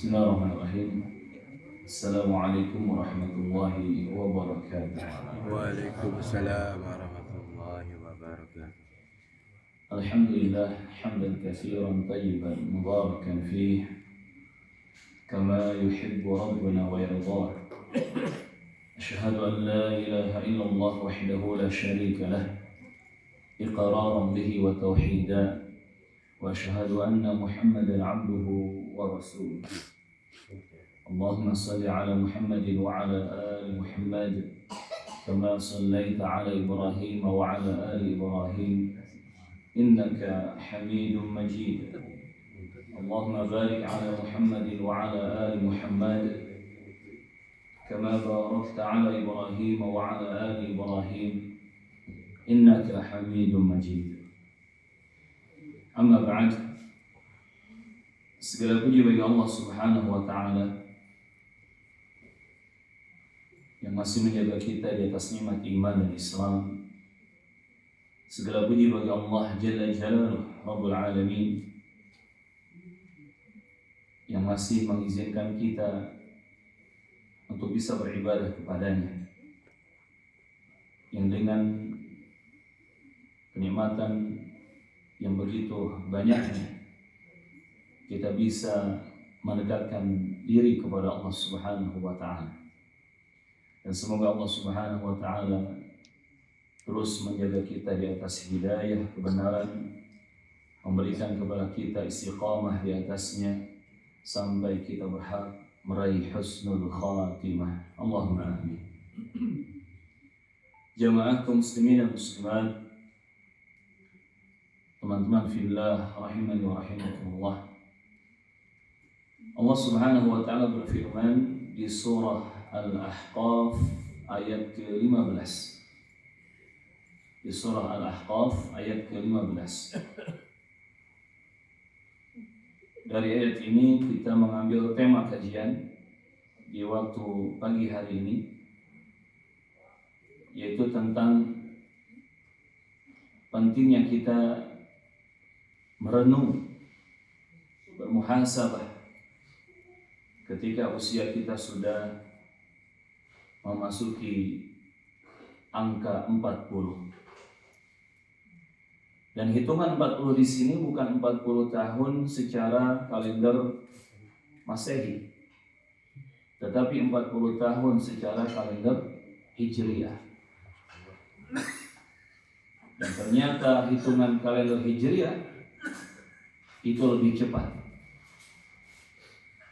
Bismillahirrahmanirrahim. Assalamualaikum warahmatullahi wabarakatuh. Waalaikumsalam warahmatullahi wabarakatuh. Alhamdulillah hamdan katsiran tayyiban mubarakan fih kama yuhibbu rabbuna wa yardah. Asyhadu an la ilaha illallah wahdahu la syarika lah iqraran bihi wa tauhidan wa asyhadu anna Muhammadan 'abduhu wa rasuluh. اللهم صل على محمد وعلى آل محمد كما صليت على إبراهيم وعلى آل إبراهيم إنك حميد مجيد اللهم بارك على محمد وعلى آل محمد كما باركت على إبراهيم وعلى آل إبراهيم إنك حميد مجيد أما بعد segala puji bagi Allah Subhanahu wa taala yang masih menjaga kita di atas nikmat iman dan Islam. Segala puji bagi Allah Jalla Jalaluhu Rabbul Alamin yang masih mengizinkan kita untuk bisa beribadah kepadanya, yang dengan kenikmatan yang begitu banyaknya kita bisa mendekatkan diri kepada Allah Subhanahu wa taala. Dan semoga Allah Subhanahu wa taala terus menjaga kita di atas hidayah kebenaran, memberikan kepada kita istiqamah di atasnya sampai kita berhak meraih husnul khatimah. Allahumma amin. Jamaah kaum muslimin dan muslimat, teman-teman fillah rahimani wa rahimakumullah. Allah Subhanahu wa taala berfirman di surah Al-Ahqaf ayat ke-15. Di surah Al-Ahqaf ayat ke-15. Dari ayat ini kita mengambil tema kajian di waktu pagi hari ini, yaitu tentang pentingnya kita merenung, bermuhasabah ketika usia kita sudah memasuki angka 40. Dan hitungan 40 di sini bukan 40 tahun secara kalender Masehi, tetapi 40 tahun secara kalender Hijriah. Dan ternyata hitungan kalender Hijriah itu lebih cepat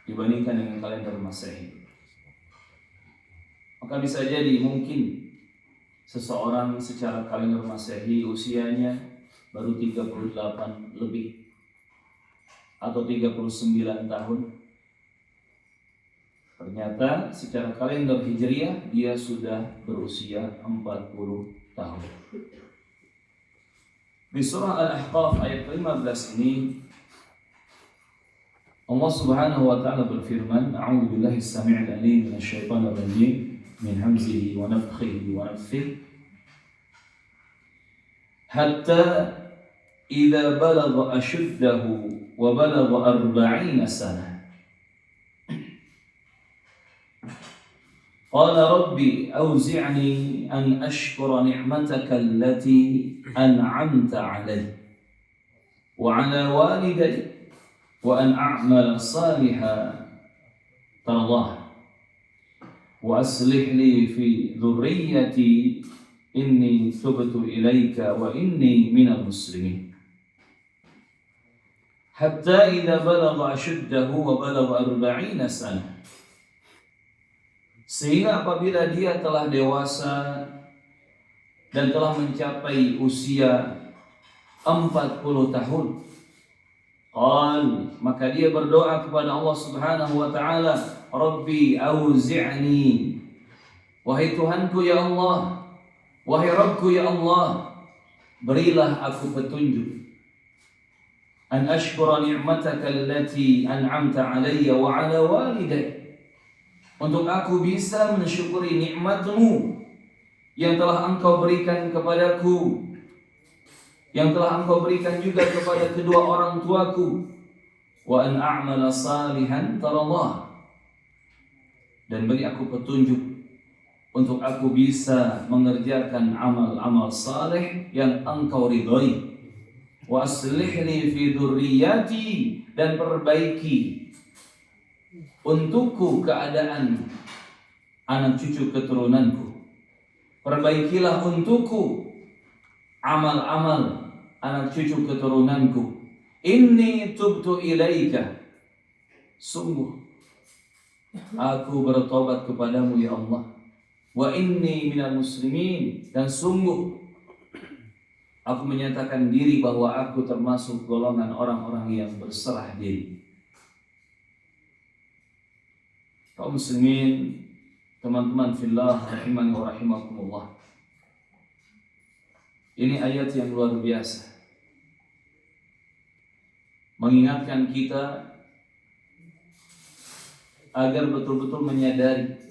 dibandingkan dengan kalender Masehi. Maka bisa jadi mungkin seseorang secara kalender Masehi usianya baru 38 lebih atau 39 tahun. Ternyata secara kalender Hijriah dia sudah berusia 40 tahun. Di surah Al-Ahqaf ayat 15 ini Allah Subhanahu wa taala berfirman, A'udzu billahi as-sami'il 'alim minasyaitonir rajim min hamzihi wa nafthihi wa nafthihi hatta idza balagha ashuddahu wa balagha 40 sanah qala rabbi awzi'ni an ashkura ni'mataka allati an'amta 'alayya wa 'ala walidayya wa an a'mala salihan tardah wa aslih li fi dhurriyyati inni tubtu ilaika wa inni minal muslimin hatta idza balagha ashuddahu wa balagha 40 sanah, sehingga apabila dia telah dewasa dan telah mencapai usia 40 tahun, maka dia berdoa kepada Allah Subhanahu wa taala, Rabbi auzi'ni, wahai Tuhanku ya Allah, wahai Rabbku ya Allah, berilah aku petunjuk, an ashkura ni'mataka allati an'amta 'alayya wa 'ala walidayya, untuk aku bisa mensyukuri nikmat-Mu yang telah Engkau berikan kepadaku, yang telah Engkau berikan juga kepada kedua orang tuaku, wa an a'mala salihan tarallah, dan beri aku petunjuk untuk aku bisa mengerjakan amal-amal saleh yang engkau ridhoi. Wa aslih li fi dzurriyyati, dan perbaiki untukku keadaan anak cucu keturunanku. Perbaikilah untukku amal-amal anak cucu keturunanku. Inni tubtu ilaika, sungguh aku bertobat kepadamu ya Allah. Wa inni minal muslimin, dan sungguh aku menyatakan diri bahwa aku termasuk golongan orang-orang yang berserah diri. Kaum muslimin, teman-teman fillah rahimani wa rahimakumullah. Ini ayat yang luar biasa, mengingatkan kita agar betul-betul menyadari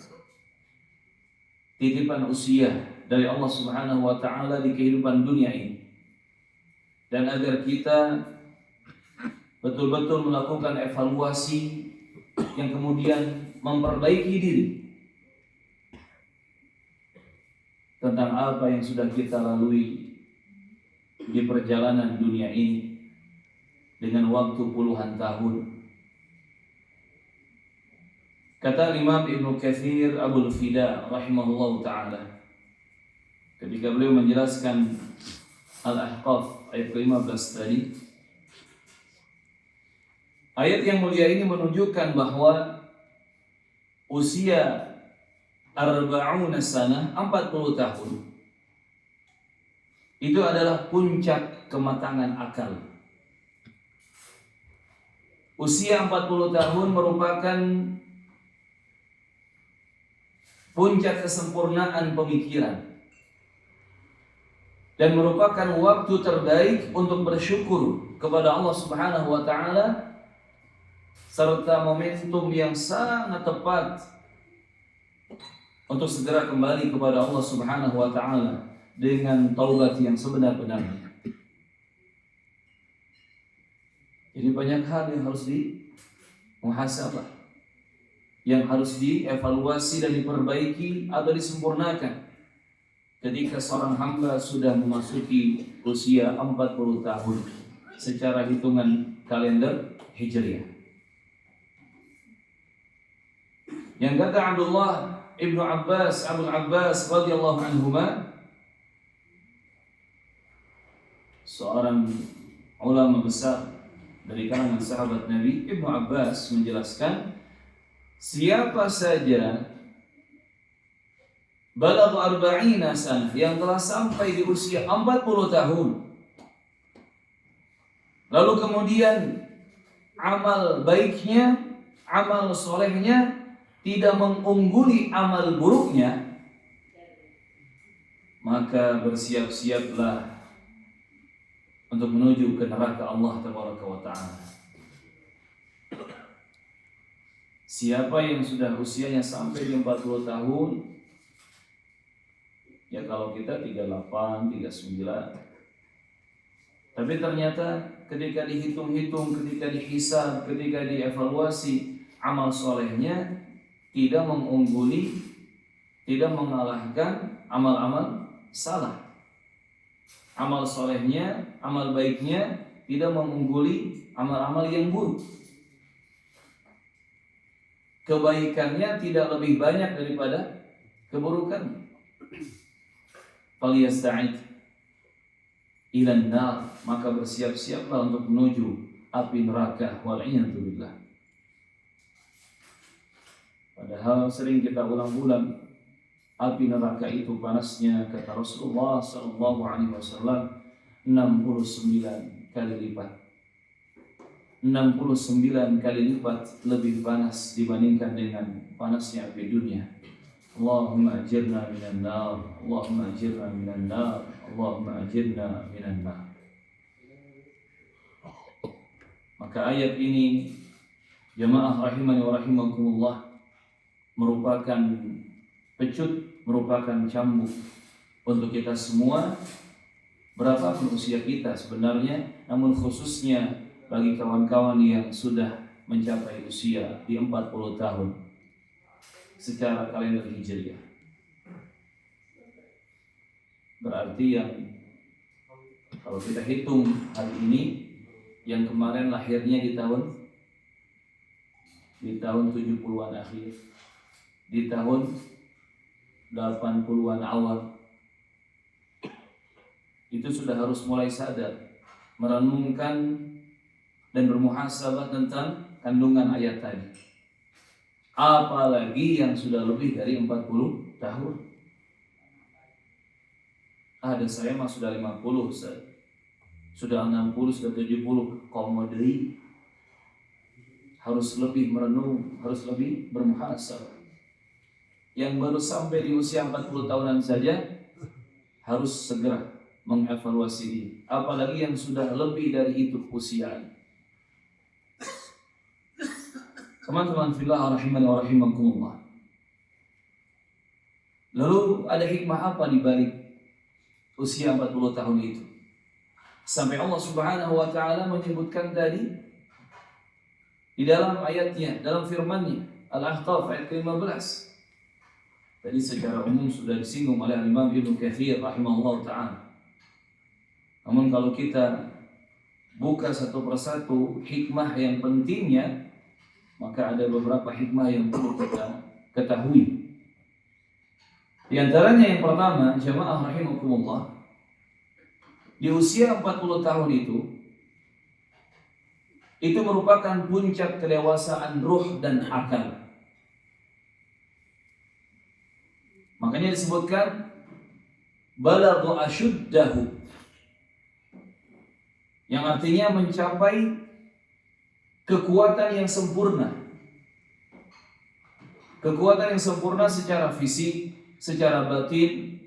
titipan usia dari Allah Subhanahu wa taala di kehidupan dunia ini, dan agar kita betul-betul melakukan evaluasi yang kemudian memperbaiki diri tentang apa yang sudah kita lalui di perjalanan dunia ini dengan waktu puluhan tahun. Kata Imam Ibnu Katsir Abul Fida rahimahullah ta'ala, ketika beliau menjelaskan Al-Ahqaf ayat ke-15 tadi, ayat yang mulia ini menunjukkan bahwa usia arba'una sanah, 40 tahun, itu adalah puncak kematangan akal. Usia 40 tahun merupakan puncak kesempurnaan pemikiran dan merupakan waktu terbaik untuk bersyukur kepada Allah Subhanahu wa taala, serta momentum yang sangat tepat untuk segera kembali kepada Allah Subhanahu wa taala dengan taubat yang sebenar-benarnya. Jadi banyak hal yang harus dimuhasabah, yang harus dievaluasi dan diperbaiki atau disempurnakan ketika seorang hamba sudah memasuki usia 40 tahun secara hitungan kalender Hijriah. Yang kata Abdullah Ibnu Abbas, Abul Abbas radhiyallahu anhuma, seorang ulama besar dari kalangan sahabat Nabi, Ibnu Abbas menjelaskan, siapa saja balagh arba'ina sanah, yang telah sampai di usia 40 tahun, lalu kemudian amal baiknya, amal solehnya tidak mengungguli amal buruknya, maka bersiap-siaplah untuk menuju ke neraka Allah Tabaraka wa Ta'ala. Siapa yang sudah usianya sampai di 40 tahun, ya kalau kita 38, 39, tapi ternyata ketika dihitung-hitung, ketika dihisab, ketika dievaluasi, amal solehnya tidak mengungguli, tidak mengalahkan amal-amal salah. Amal solehnya, amal baiknya tidak mengungguli amal-amal yang buruk. Kebaikannya tidak lebih banyak daripada keburukannya. Falyasta'id ilan nar, maka bersiap-siaplah untuk menuju api neraka, wal'iyadu billah. Padahal sering kita ulang-ulang, api neraka itu panasnya, kata Rasulullah SAW, 69 kali lipat. 69 kali lipat lebih panas dibandingkan dengan panasnya api dunia. Allahumma ajirna minan nar, Allahumma ajirna minan nar, Allahumma ajirna minan nar. Maka ayat ini, jamaah rahimani wa rahimakumullah, merupakan pecut, merupakan cambuk untuk kita semua, berapapun usia kita sebenarnya, namun khususnya bagi kawan-kawan yang sudah mencapai usia di 40 tahun secara kalender Hijriah. Berarti yang kalau kita hitung hari ini, yang kemarin lahirnya di tahun 70-an akhir, di tahun 80-an awal, itu sudah harus mulai sadar, merenungkan dan bermuhasabah tentang kandungan ayat tadi. Apalagi yang sudah lebih dari 40 tahun. Ada saya mah sudah 50, sudah 60, sudah 70, komodei. Harus lebih merenung, harus lebih bermuhasabah. Yang baru sampai di usia 40 tahunan saja harus segera mengevaluasi diri. Apalagi yang sudah lebih dari itu usianya. Teman-teman fillah rahimani wa rahimakumullah. Lalu ada hikmah apa di balik usia 40 tahun itu? Sampai Allah Subhanahu wa taala menyebutkan tadi di dalam ayatnya, dalam firman-Nya, Al-Ahqaf ayat ke-15. Tadi secara umum sudah disinggung oleh Imam Ibnu Katsir rahimahullah taala. Namun kalau kita buka satu persatu hikmah yang pentingnya, maka ada beberapa hikmah yang perlu kita ketahui. Di antaranya yang pertama, jamaah rahimakumullah, di usia 40 tahun itu merupakan puncak kedewasaan ruh dan akal. Makanya disebutkan balagha asyuddahu, yang artinya mencapai kekuatan yang sempurna. Kekuatan yang sempurna secara fisik, secara batin,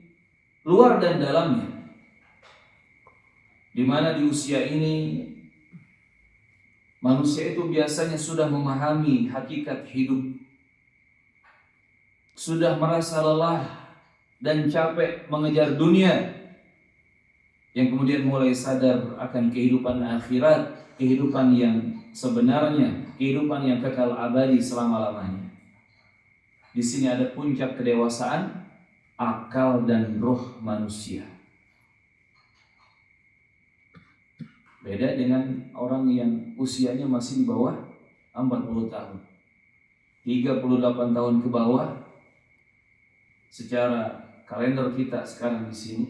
luar dan dalamnya. Di mana di usia ini manusia itu biasanya sudah memahami hakikat hidup, sudah merasa lelah dan capek mengejar dunia, yang kemudian mulai sadar akan kehidupan akhirat, kehidupan yang sebenarnya, kehidupan yang kekal abadi selama-lamanya. Di sini ada puncak kedewasaan akal dan roh manusia. Beda dengan orang yang usianya masih di bawah 40 tahun. 38 tahun ke bawah secara kalender kita sekarang di sini,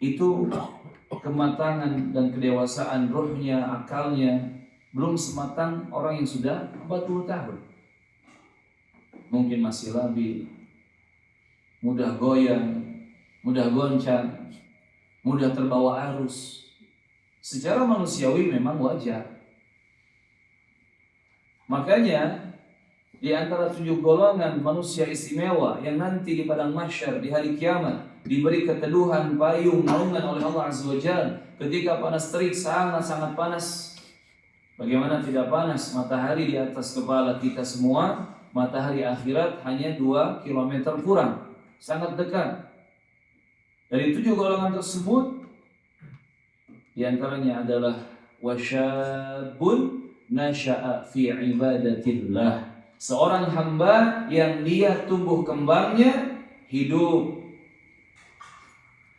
itu kematangan dan kedewasaan rohnya, akalnya belum sematang orang yang sudah 40 tahun. Mungkin masih labil, mudah goyang, mudah goncang, mudah terbawa arus. Secara manusiawi memang wajar. Makanya di antara 7 golongan manusia istimewa yang nanti di padang mahsyar di hari kiamat diberi keteduhan payung naungan oleh Allah Azza wa Jalla ketika panas terik, sangat panas. Bagaimana tidak panas matahari di atas kepala kita semua, matahari akhirat hanya 2 km kurang, sangat dekat. Dari 7 golongan tersebut, di antaranya adalah wasyabun nasya'a fi ibadatillah, seorang hamba yang dia tumbuh kembangnya hidup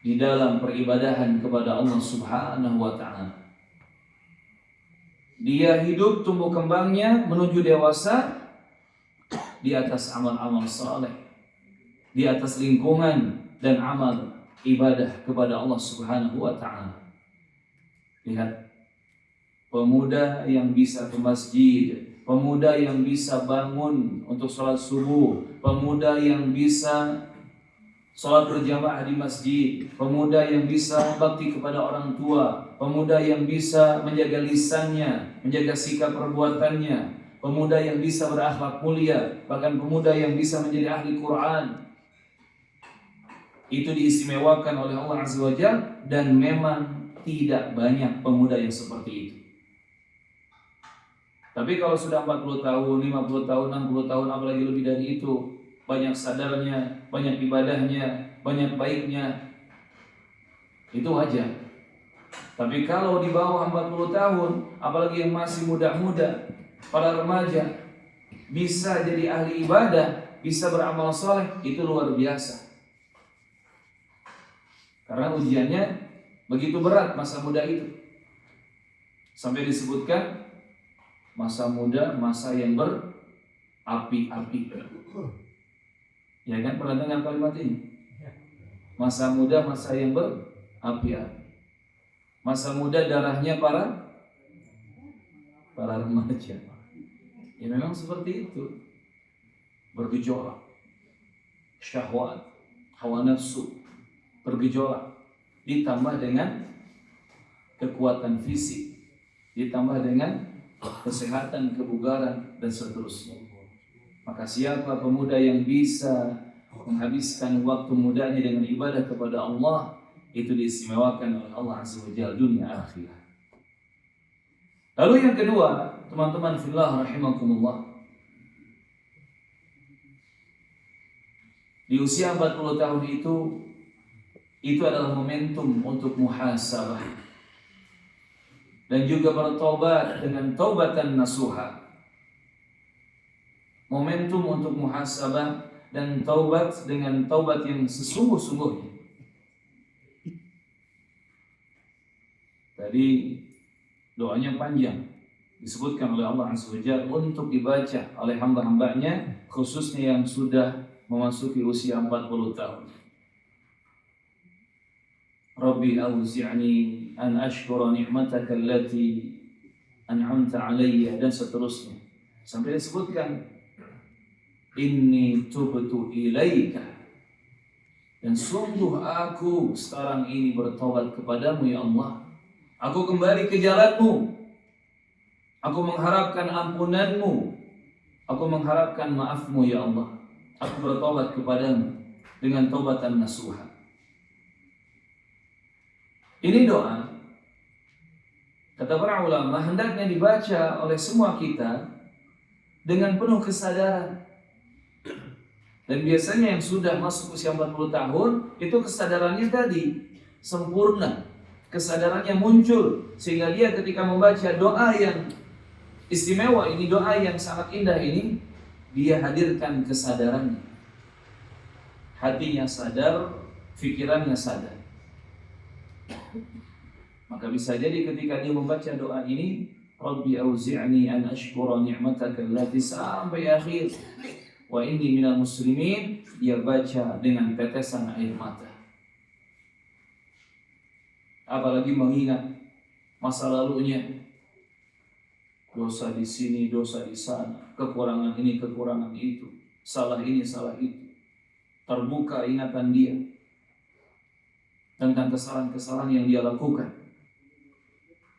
di dalam peribadahan kepada Allah Subhanahu wa taala. Dia hidup tumbuh kembangnya menuju dewasa di atas amal-amal saleh, di atas lingkungan dan amal ibadah kepada Allah Subhanahu wa taala. Lihat, pemuda yang bisa ke masjid, pemuda yang bisa bangun untuk sholat subuh, pemuda yang bisa sholat berjamaah di masjid, pemuda yang bisa bakti kepada orang tua, pemuda yang bisa menjaga lisannya, menjaga sikap perbuatannya, pemuda yang bisa berakhlak mulia, bahkan pemuda yang bisa menjadi ahli Quran. Itu diistimewakan oleh Allah Azza wa Jalla, dan memang tidak banyak pemuda yang seperti itu. Tapi kalau sudah 40 tahun, 50 tahun, 60 tahun, apalagi lebih dari itu, banyak sadarnya, banyak ibadahnya, banyak baiknya, itu wajar. Tapi kalau di bawah 40 tahun, apalagi yang masih muda-muda, para remaja, bisa jadi ahli ibadah, bisa beramal soleh, itu luar biasa. Karena ujiannya begitu berat masa muda itu. Sampai disebutkan masa muda, masa yang berapi-api. Ya kan, pernah dengar kalimat ini? Masa muda, masa yang berapi-api. Masa muda darahnya para remaja. Ya memang seperti itu. Bergejolak. Syahwat, hawa nafsu, bergejolak. Ditambah dengan kekuatan fisik, ditambah dengan kesehatan, kebugaran, dan seterusnya. Maka siapa pemuda yang bisa menghabiskan waktu mudanya dengan ibadah kepada Allah, itu diistimewakan oleh Allah Azza wa Jalla dunia akhirat. Lalu yang kedua, teman-teman fillah rahimakumullah, di usia 40 tahun itu adalah momentum untuk muhasabah dan juga bertobat dengan taubatan nasuha. Momentum untuk muhasabah dan taubat dengan taubat yang sesungguh-sungguhnya. Tadi doanya panjang, disebutkan oleh Allah Azza wa Jalla untuk dibaca oleh hamba-hambanya, khususnya yang sudah memasuki usia 40 tahun. Rabbi auzi'ni an ashkura ni'mataka allati an'amta alayya, dan seterusnya. Sampai disebutkan inni tubtu ilaika, dan sungguh aku sekarang ini bertobat kepadamu ya Allah. Aku kembali ke jalanmu. Aku mengharapkan ampunanmu. Aku mengharapkan maafmu ya Allah. Aku bertobat kepadamu dengan taubatan nasuha. Ini doa, kata para ulama, hendaknya dibaca oleh semua kita dengan penuh kesadaran. Dan biasanya yang sudah masuk usia 40 tahun, itu kesadarannya tadi sempurna. Kesadarannya muncul, sehingga dia ketika membaca doa yang istimewa ini, doa yang sangat indah ini, dia hadirkan kesadarannya. Hatinya sadar, pikirannya sadar. Maka bisa jadi ketika dia membaca doa ini, Rabbi auzi'ni an ashkura ni'mataka allati, sampai akhir, wa inni minal muslimin, dia baca dengan tetesan air mata. Apalagi mengingat masa lalunya, dosa di sini, dosa di sana, kekurangan ini, kekurangan itu, salah ini, salah itu. Terbuka ingatan dia tentang kesalahan-kesalahan yang dia lakukan.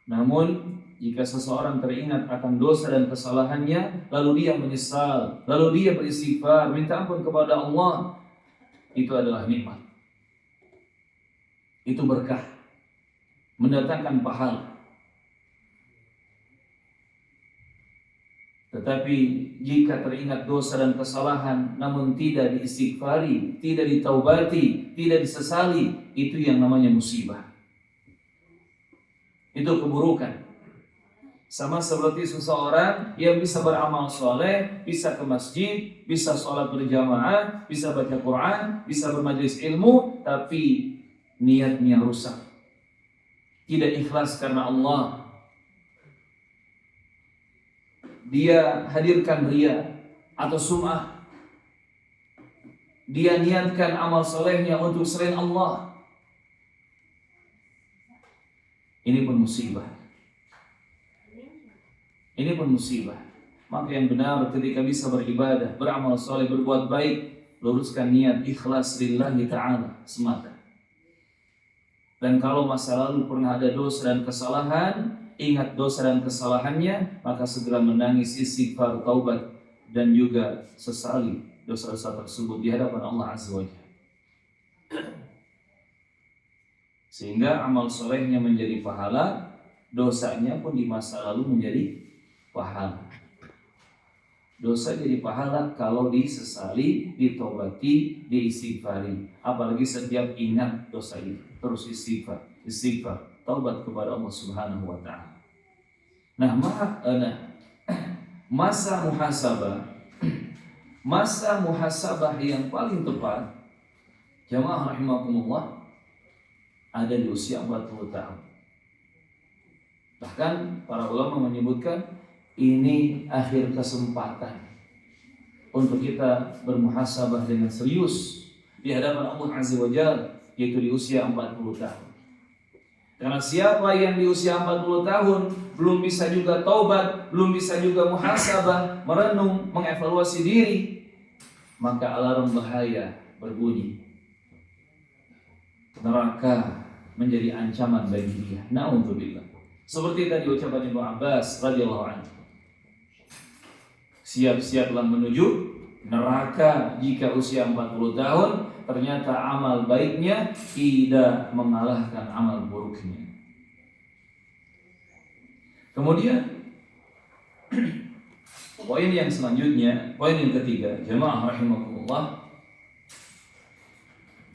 Namun jika seseorang teringat akan dosa dan kesalahannya, lalu dia menyesal, lalu dia beristighfar, minta ampun kepada Allah, itu adalah nikmat. Itu berkah, mendatangkan pahala. Tetapi jika teringat dosa dan kesalahan namun tidak diistighfari, tidak ditaubati, tidak disesali, itu yang namanya musibah. Itu keburukan. Sama seperti seseorang yang bisa beramal soleh, bisa ke masjid, bisa sholat berjamaah, bisa baca Quran, bisa bermajlis ilmu, tapi niatnya rusak. Tidak ikhlas karena Allah. Dia hadirkan riya atau sum'ah. Dia niatkan amal solehnya untuk selain Allah. Ini pun musibah. Ini pun musibah. Maka yang benar ketika bisa beribadah, beramal soleh, berbuat baik, luruskan niat ikhlas lillahi ta'ala semata. Dan kalau masa lalu pernah ada dosa dan kesalahan, ingat dosa dan kesalahannya, maka segera menangis, istighfar, taubat, dan juga sesali dosa-dosa tersebut di hadapan Allah Azza wa Jalla. Sehingga amal solehnya menjadi pahala, dosanya pun di masa lalu menjadi pahala. Dosa jadi pahala kalau disesali, ditobati, diistighfari. Apalagi setiap ingat dosa itu, terus istighfar, taubat kepada Allah Subhanahu wa taala. Nah, masa muhasabah yang paling tepat, jamaah rahimakumullah, ada di usia 40 tahun. Bahkan para ulama menyebutkan ini akhir kesempatan untuk kita bermuhasabah dengan serius di hadapan Allah Azza wa Jalla, yaitu di usia 40 tahun. Karena siapa yang di usia 40 tahun belum bisa juga taubat, belum bisa juga muhasabah, merenung, mengevaluasi diri, maka alarm bahaya berbunyi. Neraka menjadi ancaman bagi dia. Na'udzubillah. Seperti tadi ucapan Ibnu Abbas radhiyallahu anhu. Siap-siaplah menuju neraka jika usia 40 tahun ternyata amal baiknya tidak mengalahkan amal buruknya. Kemudian poin yang selanjutnya, poin yang ketiga, jemaah rahimakumullah,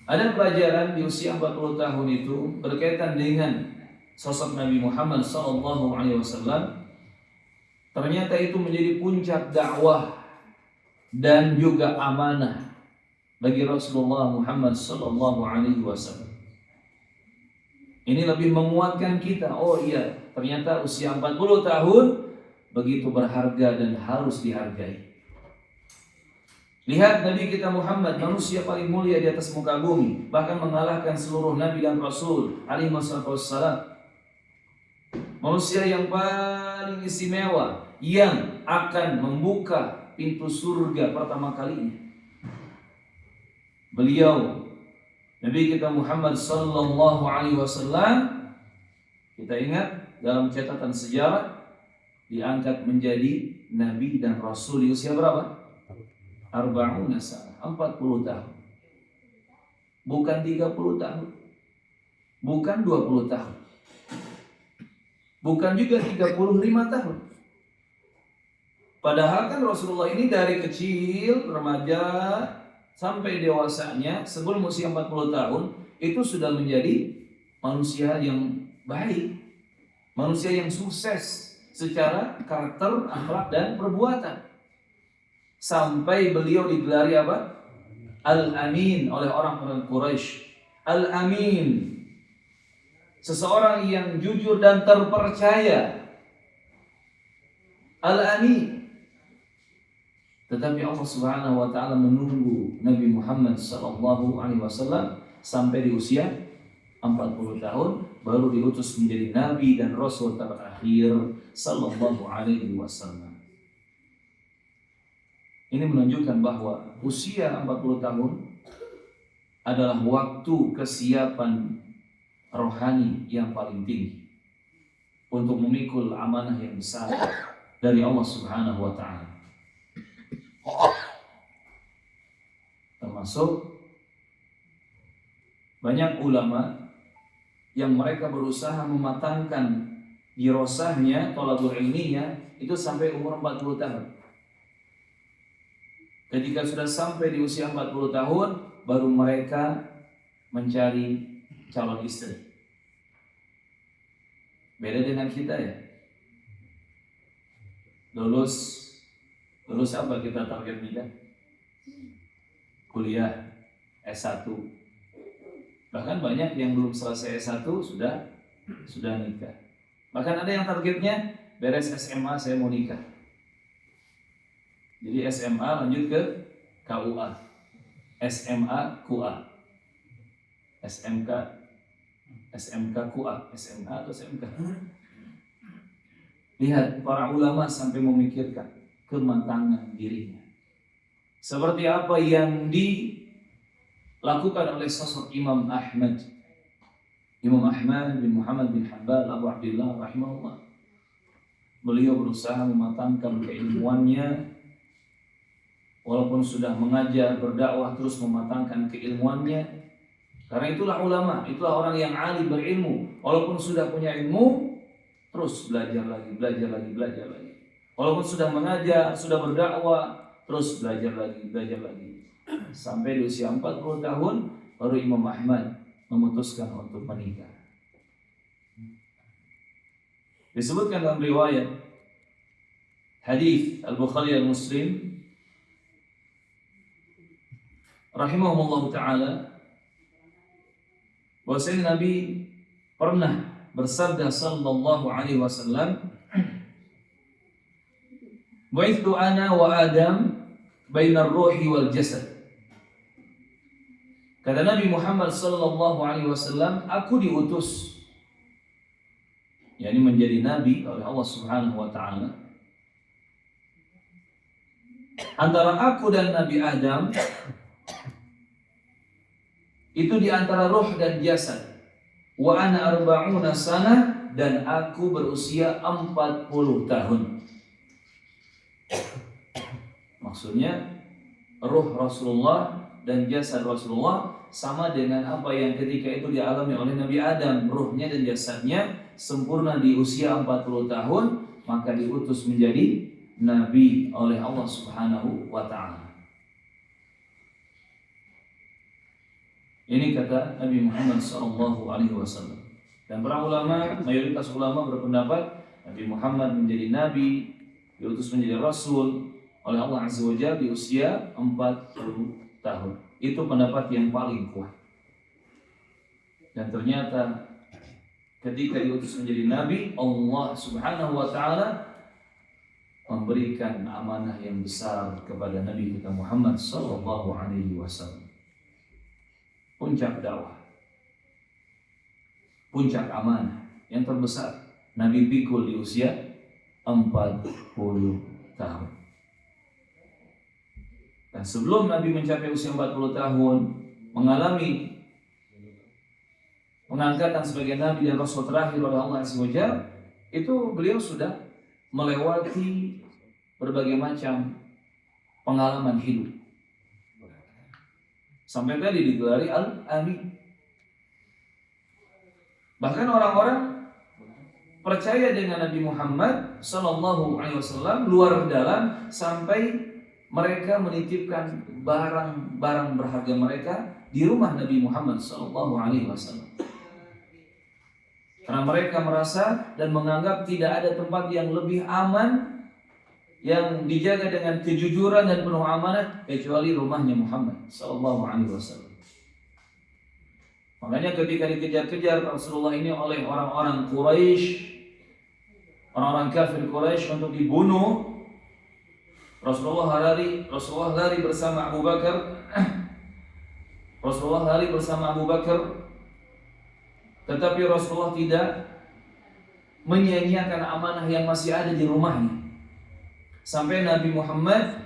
ada pelajaran di usia 40 tahun itu berkaitan dengan sosok Nabi Muhammad SAW. Ternyata itu menjadi puncak dakwah dan juga amanah bagi Rasulullah Muhammad SAW. Ini lebih menguatkan kita. Oh iya, ternyata usia 40 tahun begitu berharga dan harus dihargai. Lihat Nabi kita Muhammad, manusia paling mulia di atas muka bumi, bahkan mengalahkan seluruh Nabi dan Rasul alaihi wassalam. Manusia yang paling istimewa, yang akan membuka pintu surga pertama kalinya. Beliau, Nabi kita Muhammad sallallahu alaihi wasallam, kita ingat dalam catatan sejarah, diangkat menjadi Nabi dan Rasul di usia berapa? 40 tahun. Bukan 30 tahun. Bukan 20 tahun. Bukan juga 35 tahun. Padahal kan Rasulullah ini dari kecil, remaja, sampai dewasanya, sebelum usia 40 tahun, itu sudah menjadi manusia yang baik. Manusia yang sukses secara karakter, akhlak, dan perbuatan. Sampai beliau digelari apa? Al-Amin oleh orang-orang Quraisy. Al-Amin, seseorang yang jujur dan terpercaya. Al-Amin. Tetapi Allah Subhanahu wa taala menunggu Nabi Muhammad sallallahu alaihi wasallam sampai di usia 40 tahun baru diutus menjadi nabi dan rasul terakhir sallallahu alaihi wasallam. Ini menunjukkan bahwa usia 40 tahun adalah waktu kesiapan rohani yang paling tinggi untuk memikul amanah yang besar dari Allah Subhanahu wa taala. Termasuk banyak ulama yang mereka berusaha mematangkan dirosahnya thalabul ilmiyah itu sampai umur 40 tahun. Ketika sudah sampai di usia 40 tahun, baru mereka mencari calon istri. Beda dengan kita ya. Lulus apa kita target nikah? Kuliah S1. Bahkan banyak yang belum selesai S1 sudah nikah. Bahkan ada yang targetnya beres SMA saya mau nikah. Jadi SMA lanjut ke KUA, SMA KUA, SMK KUA, SMA atau SMK. Lihat para ulama sampai memikirkan kematangan dirinya. Seperti apa yang dilakukan oleh sosok Imam Ahmad bin Muhammad bin Hanbal Abu Abdullah rahimahullah. Beliau berusaha mematangkan keilmuannya. Walaupun sudah mengajar, berdakwah, terus mematangkan keilmuannya. Karena itulah ulama, itulah orang yang alim berilmu. Walaupun sudah punya ilmu, terus belajar lagi. Walaupun sudah mengajar, sudah berdakwah, terus belajar lagi. Sampai di usia 40 tahun, baru Imam Ahmad memutuskan untuk menikah. Disebutkan dalam riwayat hadis Al-Bukhari dan Muslim rahimahumullah taala bahwasanya Nabi pernah bersabda sallallahu alaihi wasallam, "Bu'ithu ana wa Adam bainar ruhi wal jasad." Kata Nabi Muhammad sallallahu alaihi wasallam, aku diutus, yakni menjadi nabi oleh Allah Subhanahu wa taala, antara aku dan Nabi Adam itu di antara roh dan jasad. Wa ana arba'una sana, dan aku berusia 40 tahun. Maksudnya roh Rasulullah dan jasad Rasulullah sama dengan apa yang ketika itu dialami oleh Nabi Adam. Rohnya dan jasadnya sempurna di usia 40 tahun, maka diutus menjadi nabi oleh Allah Subhanahu wa taala. Ini kata Nabi Muhammad SAW. Dan para ulama, mayoritas ulama berpendapat Nabi Muhammad menjadi nabi, diutus menjadi rasul oleh Allah Azza wa Jalla di usia 40 tahun. Itu pendapat yang paling kuat. Dan ternyata ketika diutus menjadi nabi, Allah Subhanahu wa taala memberikan amanah yang besar kepada Nabi kita Muhammad SAW. Puncak dakwah, puncak amanah yang terbesar, Nabi pikul di usia 40 tahun. Dan sebelum Nabi mencapai usia 40 tahun, mengalami pengangkatan sebagai Nabi dan Rasul terakhir oleh Allah Azza wa Jalla, itu beliau sudah melewati berbagai macam pengalaman hidup. Sampai tadi digelari Al-Amin. Bahkan orang-orang percaya dengan Nabi Muhammad Sallallahu Alaihi Wasallam luar dalam, sampai mereka menitipkan barang-barang berharga mereka di rumah Nabi Muhammad Sallallahu Alaihi Wasallam. Karena mereka merasa dan menganggap tidak ada tempat yang lebih aman, yang dijaga dengan kejujuran dan penuh amanah kecuali rumahnya Muhammad sallallahu alaihi wasallam. Makanya ketika dikejar-kejar Rasulullah ini oleh orang-orang Quraisy, orang-orang kafir Quraisy untuk dibunuh, Rasulullah lari bersama Abu Bakar. Rasulullah lari bersama Abu Bakar, tetapi Rasulullah tidak menyia-nyiakan amanah yang masih ada di rumahnya. Sampai Nabi Muhammad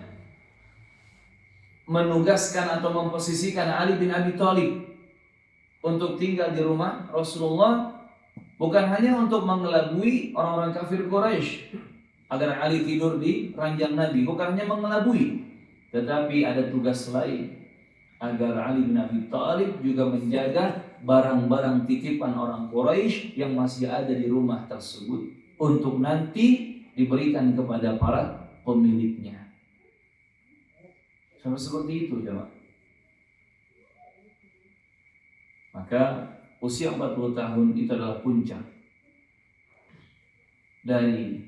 menugaskan atau memposisikan Ali bin Abi Thalib untuk tinggal di rumah Rasulullah, bukan hanya untuk mengelabui orang-orang kafir Quraisy agar Ali tidur di ranjang Nabi, bukan hanya mengelabui, tetapi ada tugas lain, agar Ali bin Abi Thalib juga menjaga barang-barang titipan orang Quraisy yang masih ada di rumah tersebut untuk nanti diberikan kepada para pemiliknya. Sama seperti itu, jemaah. Maka usia 40 tahun itu adalah puncak dari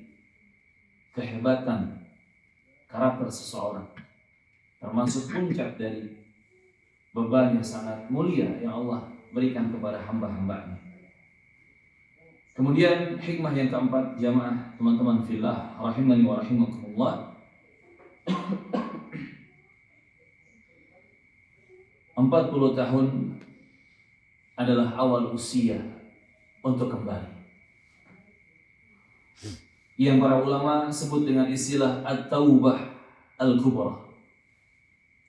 kehebatan karakter seseorang, termasuk puncak dari beban yang sangat mulia yang Allah berikan kepada hamba-hambanya. Kemudian hikmah yang keempat, jamaah teman-teman fillah rahimani wa rahimakumullah, 40 tahun adalah awal usia untuk kembali, yang para ulama sebut dengan istilah at-taubah al-kubra.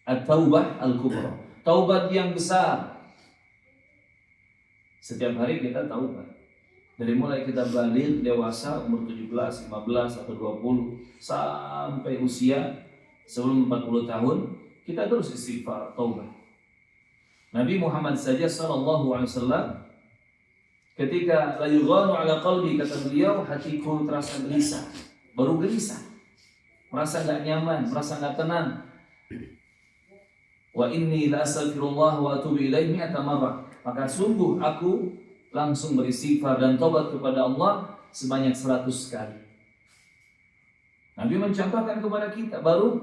At-taubah al-kubra, taubat yang besar. Setiap hari kita taubat. Dari mulai kita balik dewasa umur 17, 15 atau 20 sampai usia sebelum 40 tahun, kita terus istighfar, taubat. Nabi Muhammad saja sallallahu alaihi wasallam ketika la yughanu ala qalbi, kata beliau, hatiku terasa gelisah, baru gelisah, merasa enggak nyaman, merasa enggak tenang. Wa inni la astaghfirullah wa atubu ilaihi mi'ata marrah, maka sungguh aku langsung beristighfar dan taubat kepada Allah sebanyak 100 kali. Nabi mencontohkan kepada kita, baru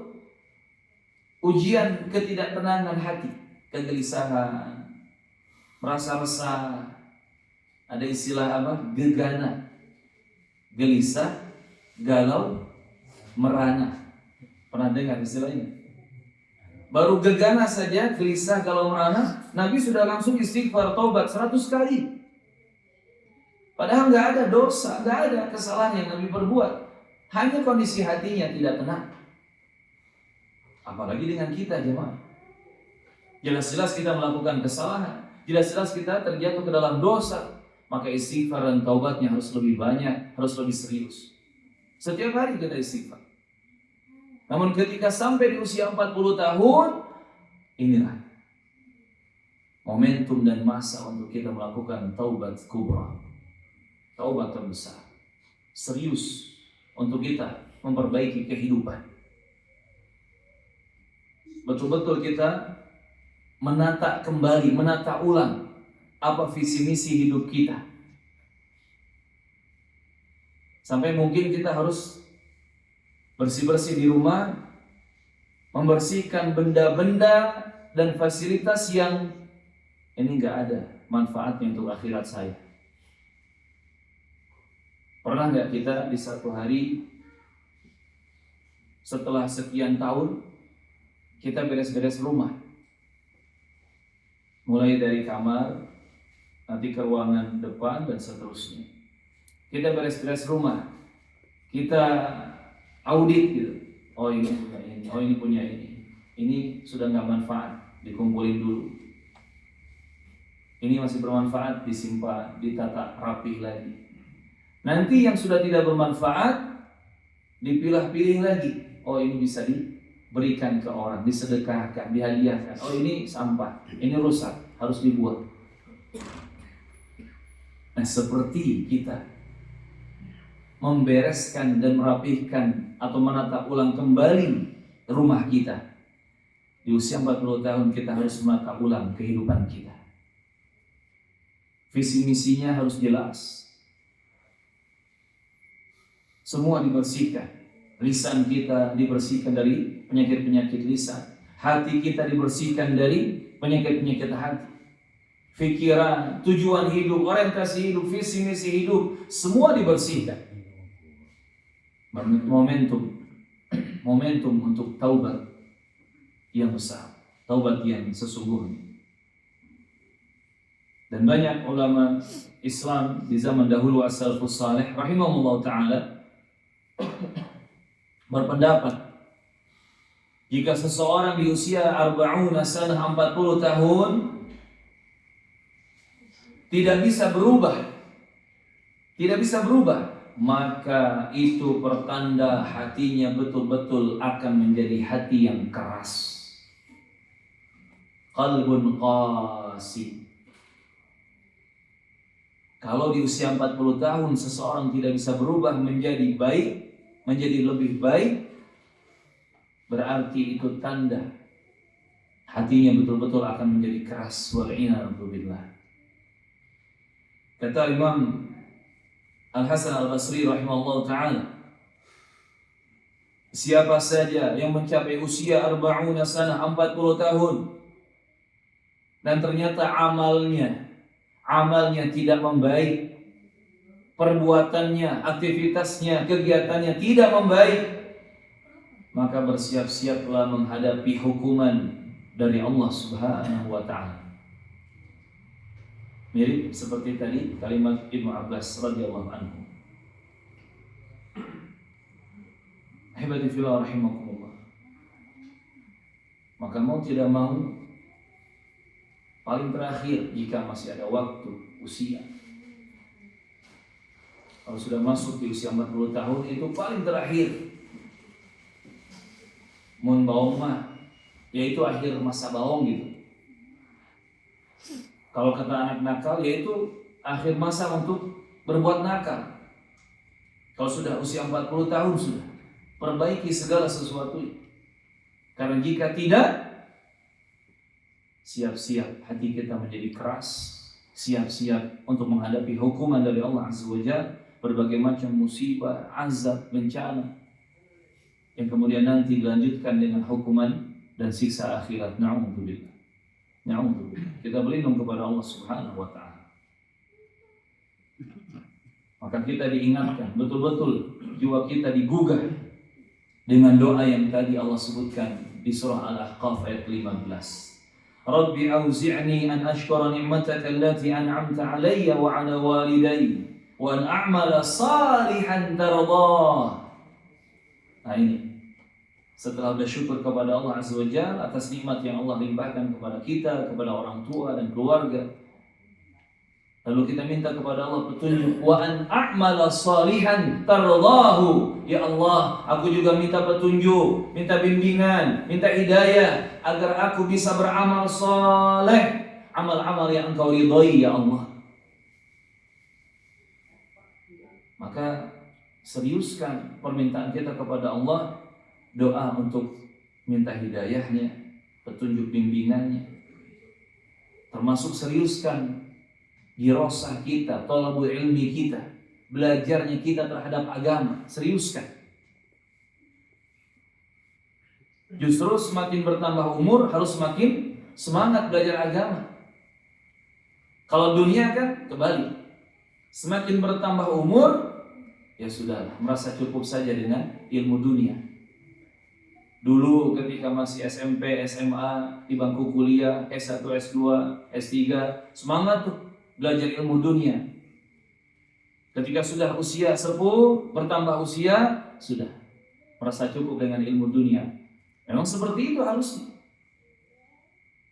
ujian ketidaktenangan hati, kegelisahan, merasa resah, ada istilah apa? Gegana, gelisah, galau, merana. Pernah dengar istilah ini? Baru gegana saja, gelisah, galau, merana, Nabi sudah langsung istighfar, taubat 100 kali. Padahal nggak ada dosa, nggak ada kesalahan yang Nabi perbuat. Hanya kondisi hatinya tidak tenang. Apalagi dengan kita jemaah. Jelas-jelas kita melakukan kesalahan, jelas-jelas kita terjatuh ke dalam dosa. Maka istighfar dan taubatnya harus lebih banyak, harus lebih serius. Setiap hari kita istighfar. Namun ketika sampai di usia 40 tahun, inilah momentum dan masa untuk kita melakukan taubat kubra, taubat terbesar, serius untuk kita memperbaiki kehidupan. Betul-betul kita menata kembali, menata ulang apa visi misi hidup kita. Sampai mungkin kita harus bersih-bersih di rumah, membersihkan benda-benda dan fasilitas yang ini nggak ada manfaatnya untuk akhirat saya. Pernah nggak kita di satu hari setelah sekian tahun kita beres-beres rumah, mulai dari kamar, nanti ke ruangan depan dan seterusnya. Kita beres-beres rumah, kita audit gitu. Oh ini punya ini, oh ini punya ini sudah nggak manfaat, dikumpulin dulu. Ini masih bermanfaat, disimpan, ditata rapih lagi. Nanti yang sudah tidak bermanfaat dipilah-pilih lagi. Oh ini bisa diberikan ke orang, disedekahkan, dihadiahkan. Oh ini sampah, ini rusak, harus dibuang. Nah seperti kita membereskan dan merapihkan atau menata ulang kembali rumah kita. Di usia 40 tahun kita harus menata ulang kehidupan kita. Visi misinya harus jelas. Semua dibersihkan. Lisan kita dibersihkan dari penyakit-penyakit lisan. Hati kita dibersihkan dari penyakit-penyakit hati. Pikiran, tujuan hidup, orientasi hidup, visi misi hidup, semua dibersihkan. Momentum untuk taubat yang besar, taubat yang sesungguhnya. Dan banyak ulama Islam di zaman dahulu as-salafus salih rahimahullah ta'ala berpendapat jika seseorang di usia 40 sanah 40 tahun tidak bisa berubah, maka itu pertanda hatinya betul-betul akan menjadi hati yang keras. Qalbun qasi. Kalau di usia 40 tahun seseorang tidak bisa berubah menjadi baik, menjadi lebih baik, berarti itu tanda hatinya betul-betul akan menjadi keras. Wal'iyadzubillah. Kata Imam Al-Hasan Al-Basri rahimahullah ta'ala, siapa saja yang mencapai usia 40 sanah 40 tahun dan ternyata amalnya tidak membaik, perbuatannya, aktivitasnya, kegiatannya tidak membaik, maka bersiap-siaplah menghadapi hukuman dari Allah Subhanahu wa ta'ala. Mirip seperti tadi kalimat Ibnu Abbas radhiyallahu anhu. Ahibati fillah rahimakumullah. Maka mau tidak mau, paling terakhir jika masih ada waktu, usia, kalau sudah masuk di usia 40 tahun itu paling terakhir mun baong mah, yaitu akhir masa baong gitu. Kalau kata anak nakal, yaitu akhir masa untuk berbuat nakal. Kalau sudah usia 40 tahun sudah perbaiki segala sesuatu. Karena jika tidak, siap-siap hati kita menjadi keras, siap-siap untuk menghadapi hukuman dari Allah Azza wa Jalla, berbagai macam musibah, azab, bencana yang kemudian nanti dilanjutkan dengan hukuman dan siksa akhirat. Na'udzubillah. Na'udzubillah. Kita berlindung kepada Allah Subhanahu wa taala. Maka kita diingatkan betul-betul jiwa kita digugah dengan doa yang tadi Allah sebutkan di surah Al-Ahqaf ayat 15. Rabbi auzi'ni an ashkura ni'mataka allati an'amta 'alayya wa 'ala walidayya wa an a'mala salihan tardah. Nah ini, setelah bersyukur kepada Allah Azza wa Jalla atas nikmat yang Allah limpahkan kepada kita, kepada orang tua dan keluarga, lalu kita minta kepada Allah petunjuk, wa an a'mala salihan tardahu. Ya Allah, aku juga minta petunjuk, minta bimbingan, minta hidayah agar aku bisa beramal saleh, amal-amal yang Engkau ridhai ya Allah. Maka seriuskan permintaan kita kepada Allah, doa untuk minta hidayahnya, petunjuk bimbingannya. Termasuk seriuskan dirosah kita, thalabul ilmi kita, belajarnya kita terhadap agama, seriuskan. Justru semakin bertambah umur harus semakin semangat belajar agama. Kalau dunia kan kebalik, semakin bertambah umur ya sudah merasa cukup saja dengan ilmu dunia. Dulu ketika masih SMP, SMA, di bangku kuliah, S1, S2, S3, semangat tuh belajar ilmu dunia. Ketika sudah usia sepuh, bertambah usia, sudah merasa cukup dengan ilmu dunia. Memang seperti itu harusnya.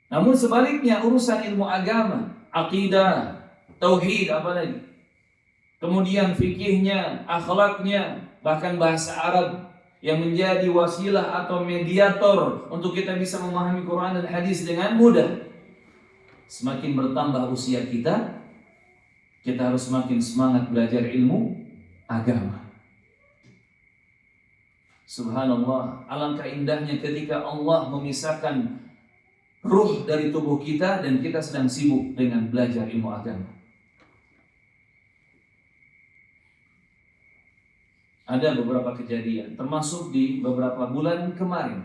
Namun sebaliknya urusan ilmu agama, akidah, tauhid apalagi, kemudian fikihnya, akhlaknya, bahkan bahasa Arab yang menjadi wasilah atau mediator untuk kita bisa memahami Quran dan hadis dengan mudah. Semakin bertambah usia kita harus semakin semangat belajar ilmu agama. Subhanallah, alangkah indahnya ketika Allah memisahkan ruh dari tubuh kita dan kita sedang sibuk dengan belajar ilmu agama. Ada beberapa kejadian, termasuk di beberapa bulan kemarin.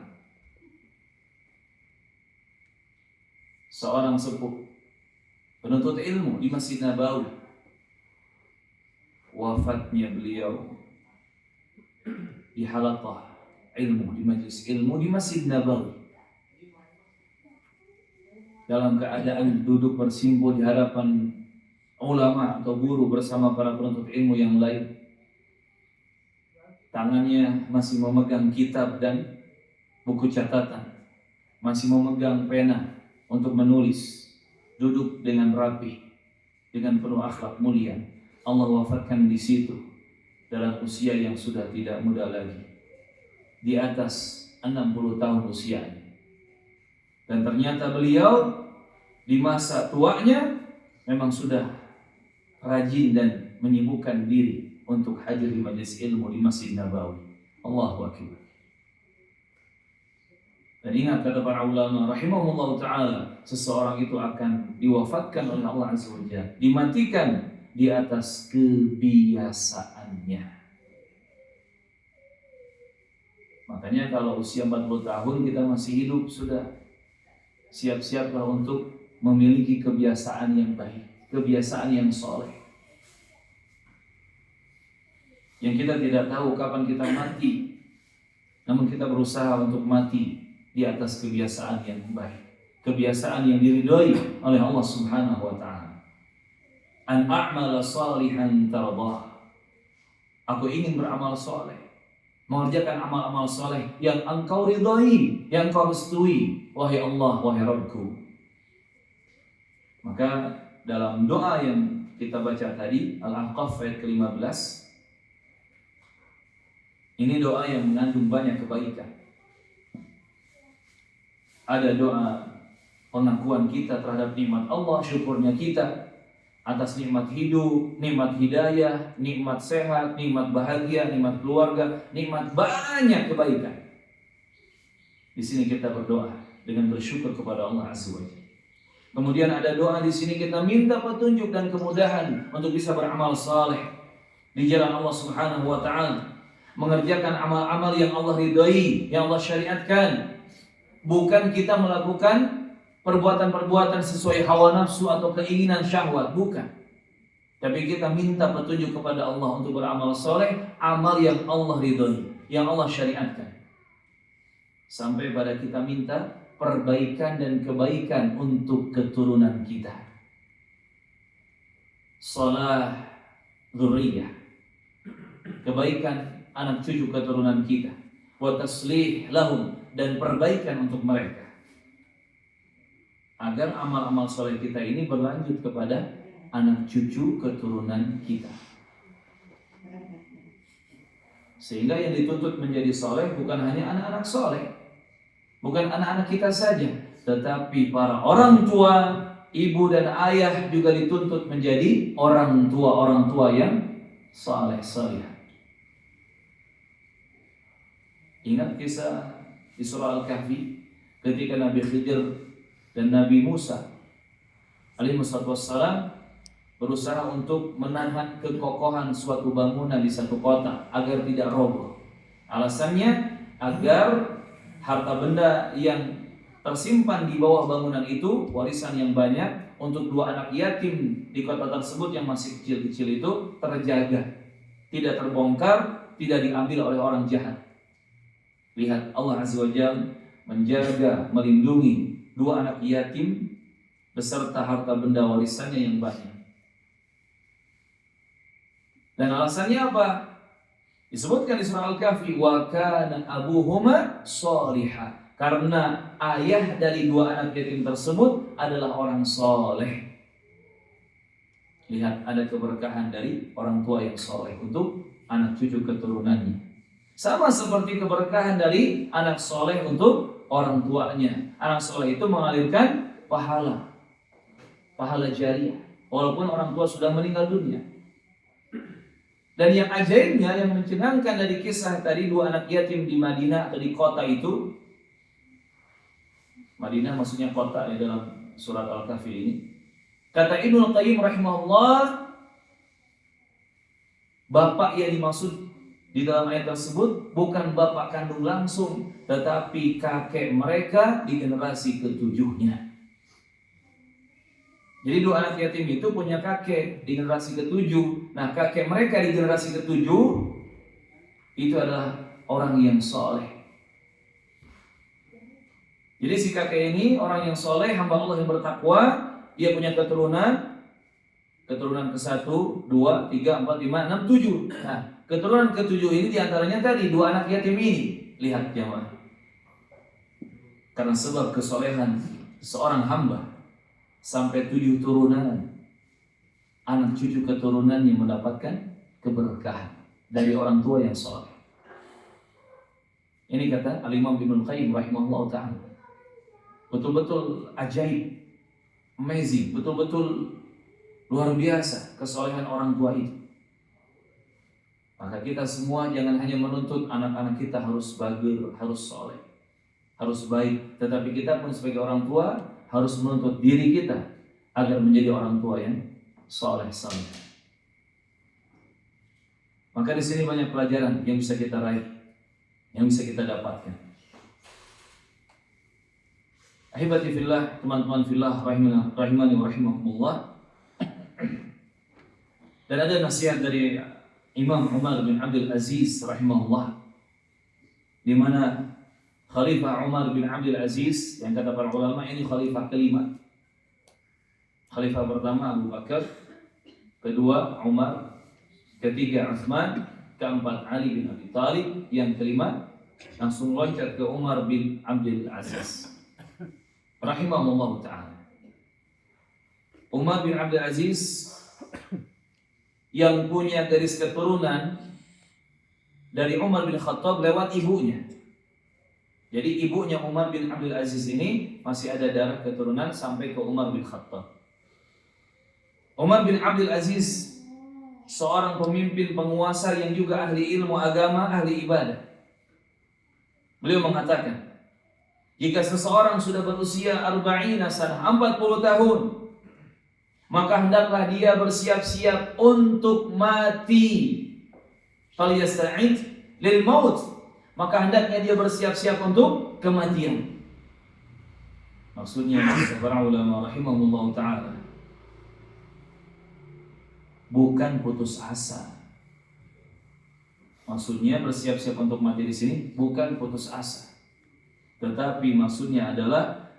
Seorang sepuh penuntut ilmu di Masjid Nabawi, wafatnya beliau di halaqah ilmu, di majlis ilmu di Masjid Nabawi, dalam keadaan duduk bersimpul di hadapan ulama atau guru bersama para penuntut ilmu yang lain. Tangannya masih memegang kitab dan buku catatan, masih memegang pena untuk menulis, duduk dengan rapi, dengan penuh akhlak mulia. Allah wafatkan di situ dalam usia yang sudah tidak muda lagi, di atas 60 tahun usianya. Dan ternyata beliau di masa tuanya memang sudah rajin dan menyibukkan diri untuk hadir di majelis ilmu di Masjid Nabawi. Allahu Akbar. Dan ingat kata para ulama rahimahullah ta'ala, seseorang itu akan diwafatkan oleh Allah Azza wa Jalla, dimatikan di atas kebiasaannya. Makanya kalau usia 40 tahun kita masih hidup, sudah siap-siaplah untuk memiliki kebiasaan yang baik, kebiasaan yang soleh. Yang kita tidak tahu kapan kita mati, namun kita berusaha untuk mati di atas kebiasaan yang baik, kebiasaan yang diridhoi oleh Allah Subhanahu wa taala. An a'mala salihan tardah. Aku ingin beramal soleh, mengerjakan amal-amal soleh yang Engkau ridhoi, yang Engkau restui, wahai Allah, wahai Rabbku. Maka dalam doa yang kita baca tadi, Al-Ahqaf ayat ke-15, ini doa yang mengandung banyak kebaikan. Ada doa pengakuan kita terhadap nikmat Allah, syukurnya kita atas nikmat hidup, nikmat hidayah, nikmat sehat, nikmat bahagia, nikmat keluarga, nikmat banyak kebaikan. Di sini kita berdoa dengan bersyukur kepada Allah Azza wa Jalla. Kemudian ada doa di sini kita minta petunjuk dan kemudahan untuk bisa beramal saleh di jalan Allah Subhanahu wa taala, mengerjakan amal-amal yang Allah ridhai, yang Allah syariatkan. Bukan kita melakukan perbuatan-perbuatan sesuai hawa nafsu atau keinginan syahwat, bukan. Tapi kita minta petunjuk kepada Allah untuk beramal saleh, amal yang Allah ridhai, yang Allah syariatkan. Sampai pada kita minta perbaikan dan kebaikan untuk keturunan kita. Salah dzurriyyah, kebaikan anak cucu keturunan kita. Wa taslih lahum, dan perbaikan untuk mereka. Agar amal-amal soleh kita ini berlanjut kepada anak cucu keturunan kita. Sehingga yang dituntut menjadi soleh bukan hanya anak-anak soleh, bukan anak-anak kita saja, tetapi para orang tua, ibu dan ayah juga dituntut menjadi orang tua yang saleh. Ingat kisah di surah Al-Kahfi ketika Nabi Khidir dan Nabi Musa alaihi wassalam berusaha untuk menahan kekokohan suatu bangunan di satu kota agar tidak roboh. Alasannya agar harta benda yang tersimpan di bawah bangunan itu, warisan yang banyak untuk dua anak yatim di kota tersebut yang masih kecil-kecil itu terjaga, tidak terbongkar, tidak diambil oleh orang jahat. Lihat, Allah Azza wa Jalla menjaga, melindungi dua anak yatim beserta harta benda warisannya yang banyak. Dan alasannya apa? Disebutkan di surah Al-Kahfi, wa kana abuhuma shaliha, karena ayah dari dua anak yatim tersebut adalah orang soleh. Lihat, ada keberkahan dari orang tua yang soleh untuk anak cucu keturunannya. Sama seperti keberkahan dari anak soleh untuk orang tuanya. Anak soleh itu mengalirkan pahala jariah, walaupun orang tua sudah meninggal dunia. Dan yang ajaibnya, yang mencengangkan dari kisah tadi dua anak yatim di Madinah atau di kota itu, Madinah maksudnya kota di dalam surat Al-Kahfi ini. Kata Ibnu Qayyim rahimahullah, bapak yang dimaksud di dalam ayat tersebut bukan bapak kandung langsung, tetapi kakek mereka di generasi ketujuhnya. Jadi dua anak yatim itu punya kakek di generasi ketujuh. Nah, kakek mereka di generasi ketujuh itu adalah orang yang soleh. Jadi si kakek ini orang yang soleh, hamba Allah yang bertakwa. Dia punya keturunan ke-1, 2, 3, 4, 5, 6, 7. Nah, keturunan ke-7 ini diantaranya tadi dua anak yatim ini. Lihat jemaah, karena sebab kesolehan seorang hamba sampai 7 turunan, anak cucu keturunan yang mendapatkan keberkahan dari orang tua yang soleh. Ini kata Al-Imam Ibnu Qayyim rahimahullah ta'ala. Betul-betul ajaib, amazing, betul-betul luar biasa kesolehan orang tua itu. Maka kita semua jangan hanya menuntut anak-anak kita harus bagus, harus soleh, harus baik, tetapi kita pun sebagai orang tua harus menuntut diri kita agar menjadi orang tua yang soleh. Maka di sini banyak pelajaran yang bisa kita raih, yang bisa kita dapatkan. Ahibati fillah, teman-teman fillah, rahimani wa rahimakumullah. Dan ada nasihat dari Imam Umar bin Abdul Aziz rahimahullah, di mana Khalifah Umar bin Abdul Aziz yang kata para ulama ini khalifah kelima. Khalifah pertama Abu Bakar, kedua Umar, ketiga Utsman, keempat Ali bin Abi Thalib, yang kelima langsung loncat ke Umar bin Abdul Aziz rahimahullah ta'ala. Umar bin Abdul Aziz yang punya garis keturunan dari Umar bin Khattab lewat ibunya. Jadi ibunya Umar bin Abdul Aziz ini masih ada darah keturunan sampai ke Umar bin Khattab. Umar bin Abdul Aziz seorang pemimpin penguasa yang juga ahli ilmu agama, ahli ibadah. Beliau mengatakan, Jika seseorang sudah berusia 40 sana, 40 tahun, maka hendaklah dia bersiap-siap untuk mati. Falyasta'id lil maut. Maka hendaknya dia bersiap-siap untuk kematian. Maksudnya para ulama rahimahullah ta'ala, bukan putus asa. Maksudnya bersiap-siap untuk mati di sini bukan putus asa. Tetapi maksudnya adalah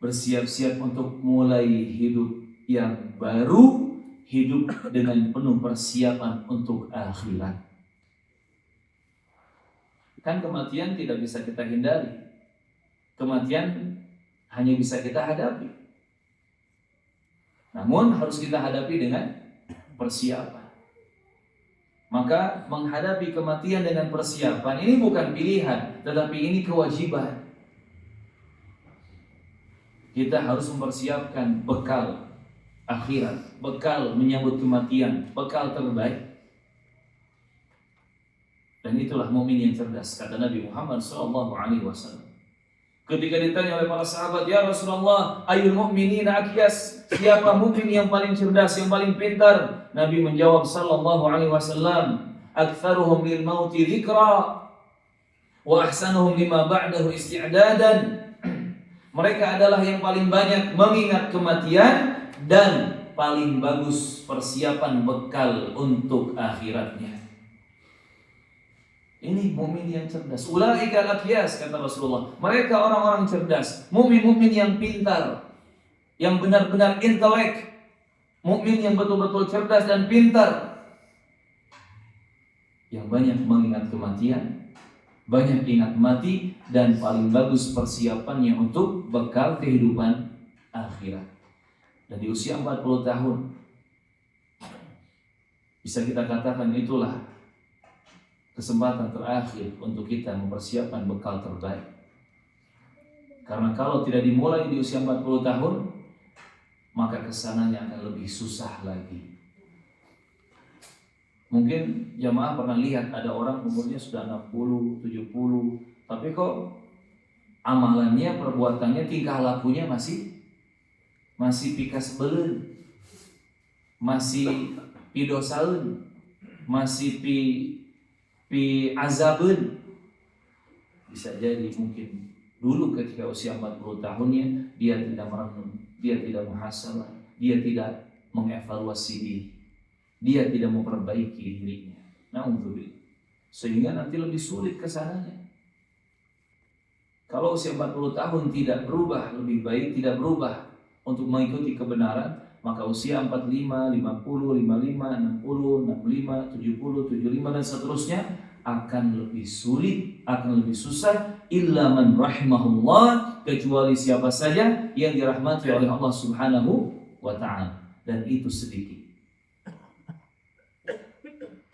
bersiap-siap untuk mulai hidup yang baru, hidup dengan penuh persiapan untuk akhirat. Kan kematian tidak bisa kita hindari. Kematian hanya bisa kita hadapi. Namun harus kita hadapi dengan persiapan. Maka menghadapi kematian dengan persiapan ini bukan pilihan, tetapi ini kewajiban. Kita harus mempersiapkan bekal akhirat, bekal menyambut kematian, bekal terbaik. Dan itulah mukmin yang cerdas, kata Nabi Muhammad SAW. Ketika ditanya oleh para sahabat, ya Rasulullah, ayul mu'minina akyas, siapa mukmin yang paling cerdas, yang paling pintar? Nabi menjawab sallallahu alaihi wasallam, aktsaruhum lil mauti dzikra wa ahsanuhum lima ba'dahu isti'dadan. Mereka adalah yang paling banyak mengingat kematian dan paling bagus persiapan bekal untuk akhiratnya. Ini mukmin yang cerdas. Ulaika al-aqyas, kata Rasulullah. Mereka orang-orang cerdas, mukmin-mukmin yang pintar, yang benar-benar intelek, mukmin yang betul-betul cerdas dan pintar, yang banyak mengingat kematian, banyak ingat mati, dan paling bagus persiapannya untuk bekal kehidupan akhirat. Dan di usia 40 tahun bisa kita katakan itulah kesempatan terakhir untuk kita mempersiapkan bekal terbaik. Karena kalau tidak dimulai di usia 40 tahun, maka kesananya akan lebih susah lagi. Mungkin jamaah pernah lihat ada orang umurnya sudah 60, 70, tapi kok amalannya, perbuatannya, tingkah lakunya masih pikas beuleun, masih pidosaeun, masih pi azabun. Bisa jadi mungkin dulu ketika usia 40 tahunnya dia tidak merenung, dia tidak muhasabah, dia tidak mengevaluasi diri, dia tidak memperbaiki dirinya. Na'udzubillah. Sehingga nanti lebih sulit kesananya. Kalau usia 40 tahun tidak berubah, lebih baik tidak berubah untuk mengikuti kebenaran, maka usia 45, 50, 55, 60, 65, 70, 75 dan seterusnya akan lebih sulit, akan lebih susah. Illa man rahimahullah, kecuali siapa saja yang dirahmati oleh Allah Subhanahu wa ta'ala, dan itu sedikit.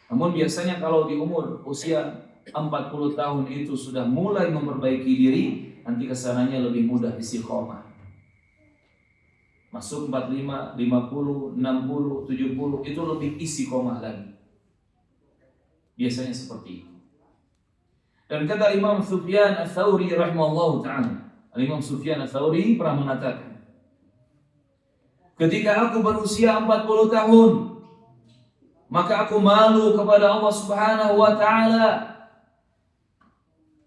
Namun biasanya kalau di umur usia 40 tahun itu sudah mulai memperbaiki diri, nanti kesananya lebih mudah istiqomah. Masuk 45, 50, 60, 70 itu lebih istiqomah lagi. Biasanya seperti itu. Dan kata Imam Sufyan Ats-Tsauri rahimahullahu ta'ala, Imam Sufyan Ats-Tsauri pernah mengatakan, ketika aku berusia 40 tahun, maka aku malu kepada Allah Subhanahu wa ta'ala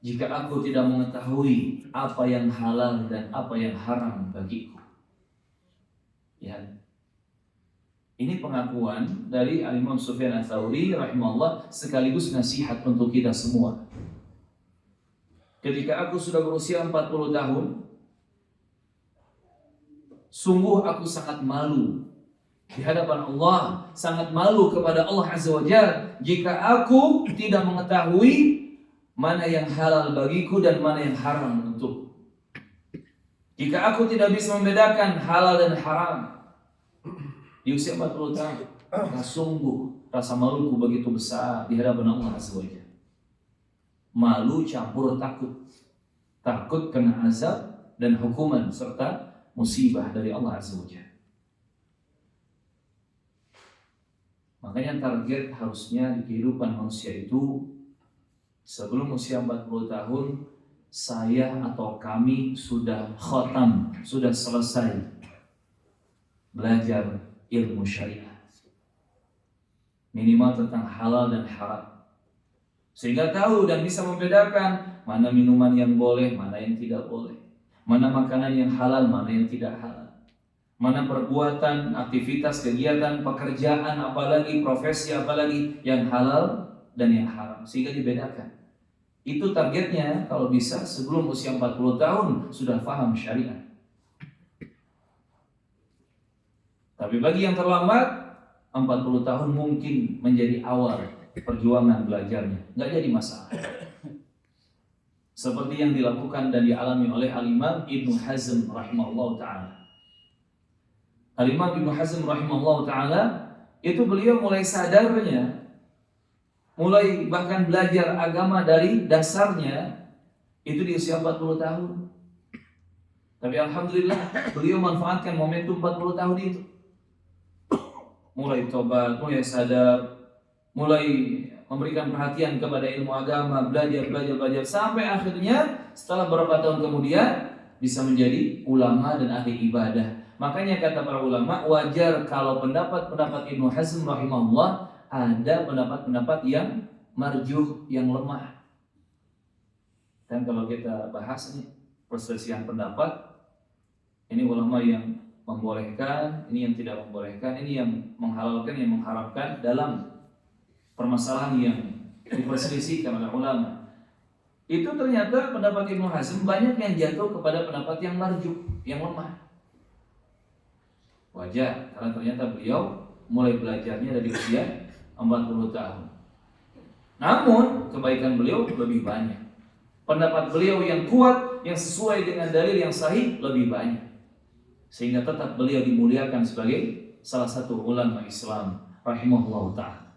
jika aku tidak mengetahui apa yang halal dan apa yang haram bagiku. Ya. Ini pengakuan dari Imam Sufyan Ats-Tsauri rahimahullah, sekaligus nasihat untuk kita semua. Ketika aku sudah berusia 40 tahun, sungguh aku sangat malu di hadapan Allah, sangat malu kepada Allah Azza wa Jalla jika aku tidak mengetahui mana yang halal bagiku dan mana yang haram untukku. Jika aku tidak bisa membedakan halal dan haram di usia 40 tahun, maka sungguh rasa maluku begitu besar di hadapan Allah Azza wa Jalla. Malu campur takut. Takut kena azab dan hukuman serta musibah dari Allah Azza wa Jalla. Makanya target harusnya di kehidupan manusia itu sebelum usia 40 tahun saya atau kami sudah khatam, sudah selesai belajar ilmu syariah. Minimal tentang halal dan haram. Sehingga tahu dan bisa membedakan mana minuman yang boleh, mana yang tidak boleh. Mana makanan yang halal, mana yang tidak halal. Mana perbuatan, aktivitas, kegiatan, pekerjaan, apalagi profesi, apalagi yang halal dan yang haram. Sehingga dibedakan. Itu targetnya kalau bisa sebelum usia 40 tahun sudah paham syariat. Tapi bagi yang terlambat, 40 tahun mungkin menjadi awal perjuangan belajarnya. Nggak jadi masalah. Seperti yang dilakukan dan dialami oleh Al-Imam Ibnu Hazm rahimahullah ta'ala. Al-Imam Ibnu Hazm rahimahullah ta'ala itu beliau mulai sadarnya, mulai bahkan belajar agama dari dasarnya itu di usia 40 tahun. Tapi alhamdulillah beliau manfaatkan momentum 40 tahun itu. Mulai tobat, mulai sadar, mulai memberikan perhatian kepada ilmu agama, belajar sampai akhirnya setelah beberapa tahun kemudian bisa menjadi ulama dan ahli ibadah. Makanya kata para ulama, wajar kalau pendapat-pendapat Ibnu Hazm rahimahullah ada pendapat-pendapat yang marjuh, yang lemah. Dan kalau kita bahas nih perselisihan pendapat, ini ulama yang membolehkan, ini yang tidak membolehkan, ini yang menghalalkan, yang mengharamkan dalam permasalahan yang diperselisihkan oleh ulama. Itu ternyata pendapat Ibnu Hazm banyak yang jatuh kepada pendapat yang marjuh, yang lemah. Wajar, karena ternyata beliau mulai belajarnya dari usia 40 tahun. Namun, kebaikan beliau lebih banyak. Pendapat beliau yang kuat, yang sesuai dengan dalil yang sahih lebih banyak. Sehingga tetap beliau dimuliakan sebagai salah satu ulama Islam rahimahullah ta'ala.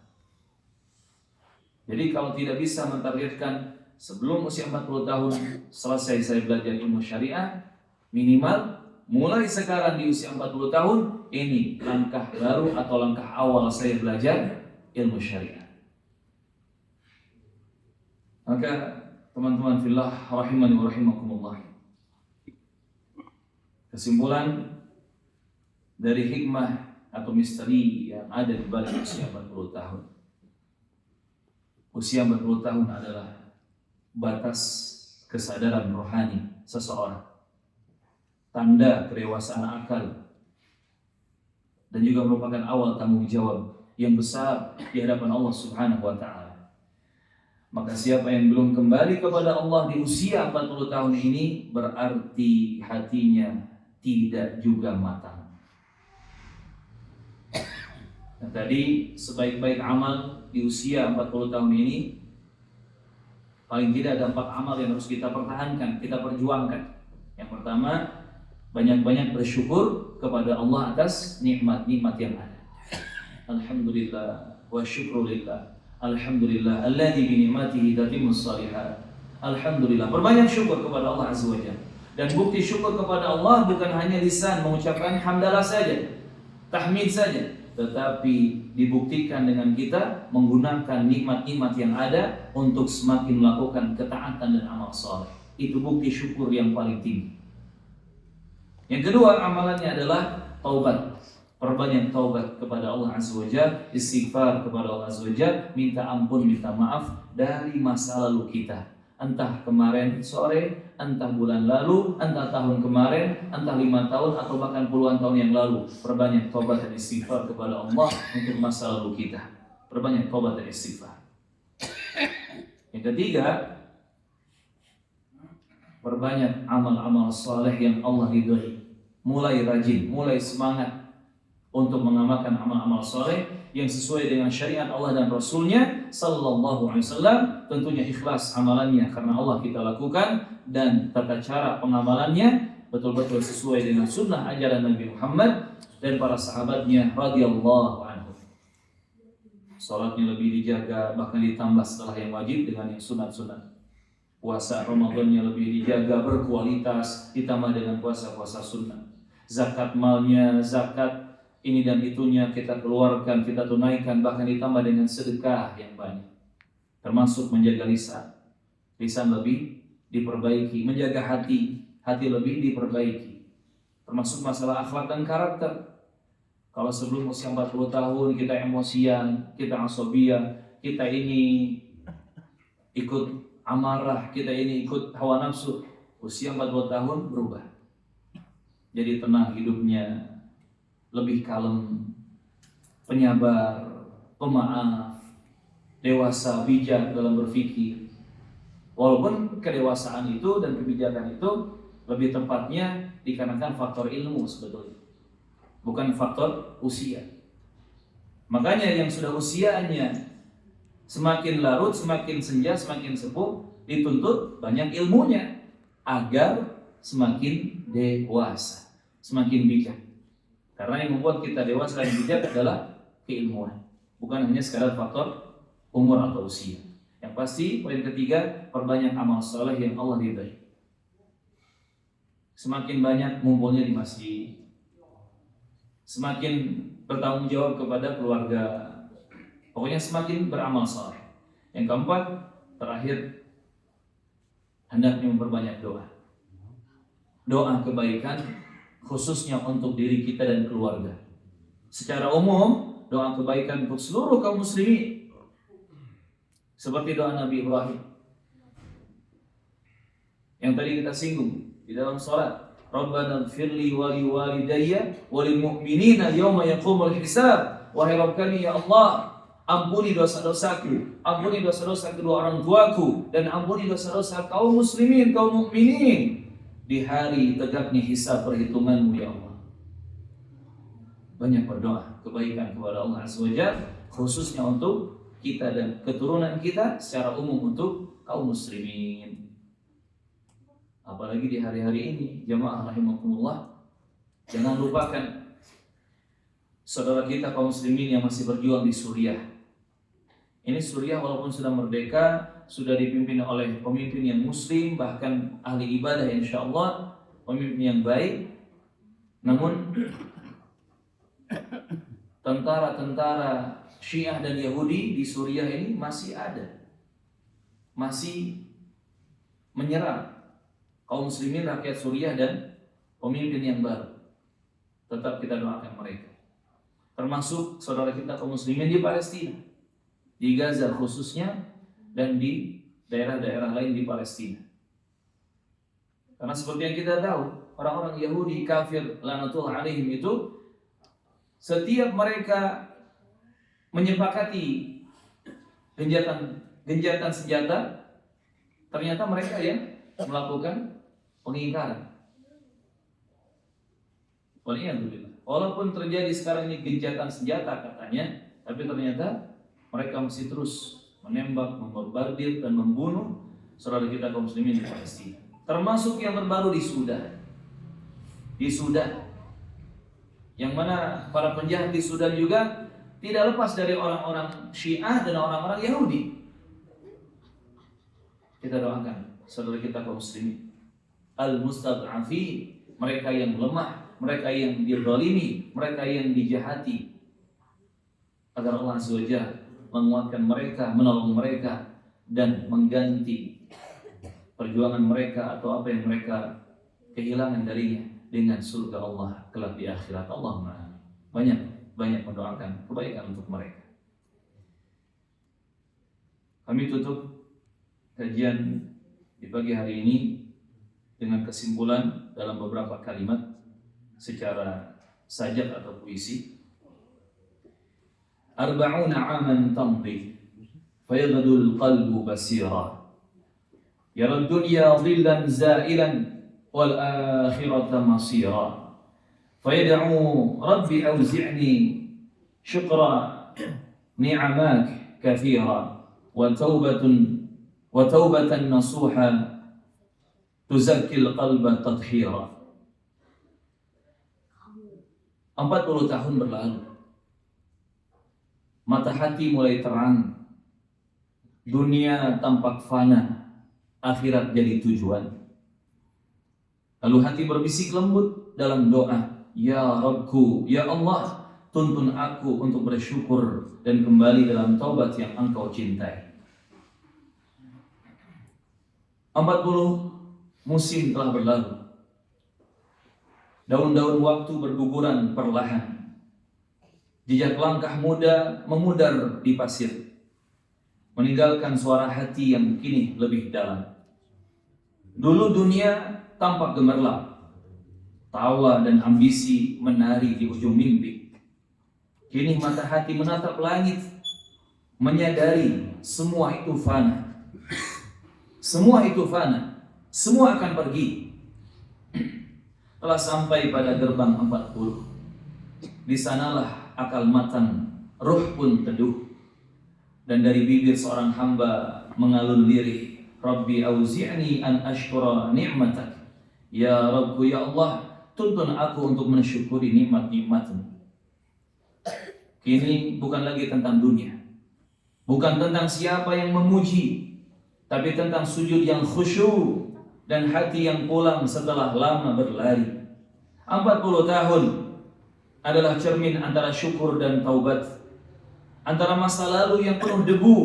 Jadi kalau tidak bisa mentargetkan sebelum usia 40 tahun selesai saya belajar ilmu syariah, minimal mulai sekarang di usia 40 tahun ini langkah baru atau langkah awal saya belajar ilmu syariah. Maka teman-teman fillah rahimani wa rahimakumullah, kesimpulan dari hikmah atau misteri yang ada di balik usia 40 tahun. Usia 40 tahun adalah batas kesadaran rohani seseorang, tanda kedewasaan akal, dan juga merupakan awal tanggung jawab yang besar di hadapan Allah Subhanahu wa ta'ala. Maka siapa yang belum kembali kepada Allah di usia 40 tahun ini, berarti hatinya tidak juga matang. Dan tadi sebaik-baik amal di usia 40 tahun ini, paling tidak ada 4 amal yang harus kita pertahankan, kita perjuangkan. Yang pertama, banyak-banyak bersyukur kepada Allah atas nikmat-nikmat yang ada. Alhamdulillah wa syukrulillah. Alhamdulillah alladzi bi ni'matihi tatimmus shalihat. Alhamdulillah, perbanyak syukur kepada Allah Azza wa Jalla. Dan bukti syukur kepada Allah bukan hanya lisan mengucapkan hamdalah saja, tahmid saja, tetapi dibuktikan dengan kita menggunakan nikmat-nikmat yang ada untuk semakin melakukan ketaatan dan amal saleh. Itu bukti syukur yang paling tinggi. Yang kedua, amalannya adalah taubat. Perbanyak taubat kepada Allah Azza wa Jalla, istighfar kepada Allah Azza wa Jalla, minta ampun, minta maaf dari masa lalu kita. Entah kemarin sore, entah bulan lalu, entah tahun kemarin, entah 5 tahun atau bahkan puluhan tahun yang lalu. Perbanyak taubat dan istighfar kepada Allah untuk masa lalu kita. Perbanyak taubat dan istighfar. Yang ketiga, perbanyak amal-amal saleh yang Allah ridhoi. Mulai rajin, mulai semangat untuk mengamalkan amal-amal saleh yang sesuai dengan syariat Allah dan Rasulnya sallallahu alaihi wasallam. Tentunya ikhlas amalannya karena Allah kita lakukan, dan tata cara pengamalannya betul-betul sesuai dengan sunnah ajaran Nabi Muhammad dan para sahabatnya radhiyallahu anhum. Salatnya lebih dijaga, bahkan ditambah setelah yang wajib dengan yang sunat-sunat. Puasa Ramadannya lebih dijaga, berkualitas, ditambah dengan puasa-puasa sunnah. Zakat malnya, zakat ini dan itunya kita keluarkan, kita tunaikan, bahkan ditambah dengan sedekah yang banyak. Termasuk menjaga lisan. Lisan lebih diperbaiki, menjaga hati lebih diperbaiki. Termasuk masalah akhlak dan karakter. Kalau sebelum usia 40 tahun kita emosian, kita asobia, kita ini ikut amarah, kita ini ikut hawa nafsu, usia 40 tahun berubah. Jadi tenang hidupnya, lebih kalem, penyabar, pemaaf, dewasa, bijak dalam berpikir. Walaupun kedewasaan itu dan kebijakan itu lebih tepatnya dikarenakan faktor ilmu sebetulnya, bukan faktor usia. Makanya yang sudah usianya semakin larut, semakin senja, semakin sepuh, dituntut banyak ilmunya agar semakin dewasa, semakin bijak. Karena yang membuat kita dewasa dan bijak adalah keilmuan, bukan hanya sekadar faktor umur atau usia. Yang pasti poin ketiga, perbanyak amal saleh yang Allah ridai. Semakin banyak ngumpulnya di masjid, semakin bertanggung jawab kepada keluarga, pokoknya semakin beramal saleh. Yang keempat, terakhir, hendaknya memperbanyak doa. Doa kebaikan khususnya untuk diri kita dan keluarga. Secara umum, doa kebaikan untuk seluruh kaum muslimin. Seperti doa Nabi Ibrahim yang tadi kita singgung di dalam salat, Rabbana ighfirli wa liwalidayya wa lil mu'minina yauma yaqumul hisab. Wahai Rabb kami, ya Allah, ampuni dosa-dosaku, ampuni dosa-dosa kedua orang tuaku, dan ampuni dosa-dosa kaum muslimin, kaum mukminin di hari tegaknya hisab perhitunganmu, ya Allah. Banyak berdoa kebaikan kepada Allah Azza wa Jalla, khususnya untuk kita dan keturunan kita, secara umum untuk kaum muslimin. Apalagi di hari-hari ini, jamaah rahimakumullah, jangan lupakan saudara kita kaum muslimin yang masih berjuang di Suriah. Ini Suriah walaupun sudah merdeka, sudah dipimpin oleh pemimpin yang muslim, bahkan ahli ibadah insyaallah, pemimpin yang baik. Namun tentara-tentara Syiah dan Yahudi di Suriah ini masih ada, masih menyerang kaum muslimin, rakyat Suriah dan pemimpin yang baru. Tetap kita doakan mereka. Termasuk saudara kita kaum muslimin di Palestina, di Gaza khususnya, dan di daerah-daerah lain di Palestina. Karena seperti yang kita tahu, orang-orang Yahudi kafir lanatullah alaihim itu, setiap mereka menyepakati genjatan senjata, ternyata mereka yang melakukan pengingkaran. Walaupun terjadi sekarang ini gencatan senjata katanya, tapi ternyata mereka masih terus menembak, membombardir dan membunuh saudara kita kaum muslimin di Palestina. Termasuk yang terbaru di Sudan. Di Sudan, yang mana para penjahat di Sudan juga tidak lepas dari orang-orang Syiah dan orang-orang Yahudi. Kita doakan saudara kita kaum muslimin al-mustad'afin, mereka yang lemah, mereka yang dizalimi, mereka yang dijahati, agar Allah Azza wa Jalla menguatkan mereka, menolong mereka, dan mengganti perjuangan mereka atau apa yang mereka kehilangan darinya dengan surga Allah kelak di akhirat. Allahumma amin. Banyak mendoakan kebaikan untuk mereka. Kami tutup kajian di pagi hari ini dengan kesimpulan dalam beberapa kalimat secara sajak atau puisi. Arba'una 'aman tamdi fayaghdu al-qalbu basira, yara ad-dunya dhillan za'ilan wal akhirata masira, fayad'u rabbi awzi'ni syukra ni'amak kathira wa taubatan nasuha tuzakkil qalba tadhira. 40 tahun berlalu, mata hati mulai terang, dunia tampak fana, akhirat jadi tujuan. Lalu hati berbisik lembut dalam doa, ya Rabbku, ya Allah, tuntun aku untuk bersyukur dan kembali dalam taubat yang Engkau cintai. 40 musim telah berlalu. Daun-daun waktu berguguran perlahan. Jejak langkah muda memudar di pasir, meninggalkan suara hati yang kini lebih dalam. Dulu dunia tampak gemerlap, tawa dan ambisi menari di ujung mimpi. Kini mata hati menatap langit, menyadari semua itu fana. Semua itu fana, semua akan pergi. Telah sampai pada gerbang 40. Di sanalah akal matang, ruh pun teduh. Dan dari bibir seorang hamba mengalun lirih, Rabbi auzi'ni an ashkura ni'matak. Ya Rabbu ya Allah, tuntun aku untuk mensyukuri nikmat-nikmat-Mu. Kini bukan lagi tentang dunia, bukan tentang siapa yang memuji, tapi tentang sujud yang khusyuk dan hati yang pulang setelah lama berlari. 40 tahun adalah cermin antara syukur dan taubat, antara masa lalu yang penuh debu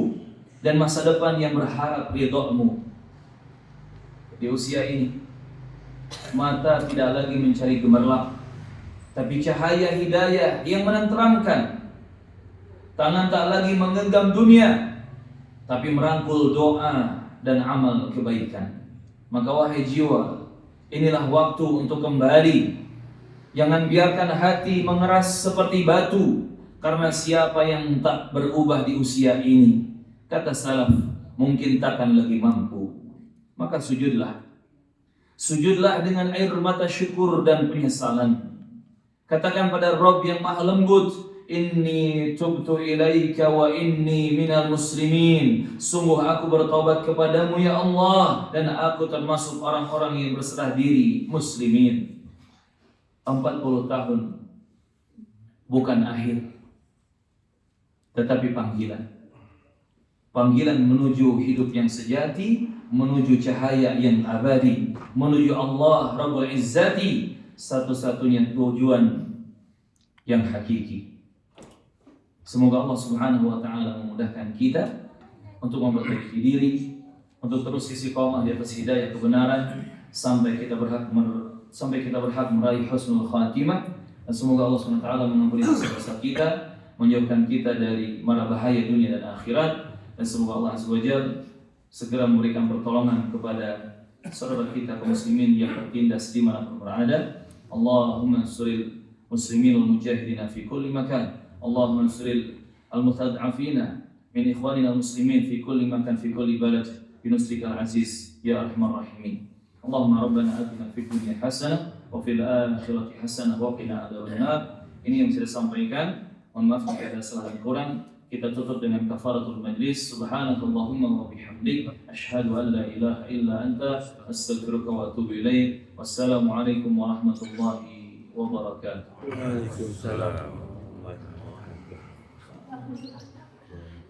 dan masa depan yang berharap ridho-Mu. Di usia ini, mata tidak lagi mencari gemerlap, tapi cahaya hidayah yang menenteramkan. Tangan tak lagi menggenggam dunia, tapi merangkul doa dan amal kebaikan. Maka wahai jiwa, inilah waktu untuk kembali. Jangan biarkan hati mengeras seperti batu, karena siapa yang tak berubah di usia ini, kata salaf, mungkin takkan lagi mampu. Maka sujudlah. Sujudlah dengan air mata syukur dan penyesalan. Katakan pada Rabb yang maha lembut, inni tubtu ilaika wa inni minal muslimin. Sungguh aku bertobat kepadamu ya Allah, dan aku termasuk orang-orang yang berserah diri, muslimin. 40 tahun bukan akhir, tetapi panggilan. Panggilan menuju hidup yang sejati, menuju cahaya yang abadi, menuju Allah Rabbul Izzati, satu-satunya tujuan yang hakiki. Semoga Allah Subhanahu wa taala memudahkan kita untuk memperbaiki diri, untuk terus istiqomah di atas hidayah kebenaran sampai kita berhak meraih husnul khatimah. Dan semoga Allah Subhanahu wa taala mengampuni dosa-dosa kita, menjauhkan kita dari mara bahaya dunia dan akhirat, dan semoga Allah Azza wa Jalla segera memberikan pertolongan kepada saudara kita kaum muslimin yang tertindas di mana pun berada. Allahumma ansuril muslimin wal mujahidin fi kulli makan. Allahumma ansuril al-mustad'afina min ikhwanina al-muslimin fi kulli makan fi kulli balad bi nusrika al-aziz ya arhamar rahimin. Allahumma rabbana atina fid dunya hasanah wa fil akhirati hasanah wa qina adzabannar. Ini yang bisa disampaikan. Mohon maaf jika ada salah dan kurang. Kita tutup dengan kafaratul majlis. Subhanakallahumma wa bihamdik asyhadu an la ilaha illa anta astaghfiruka wa atubu ilaik. Wassalamualaikum warahmatullahi wabarakatuh. Waalaikumsalam warahmatullahi wabarakatuh.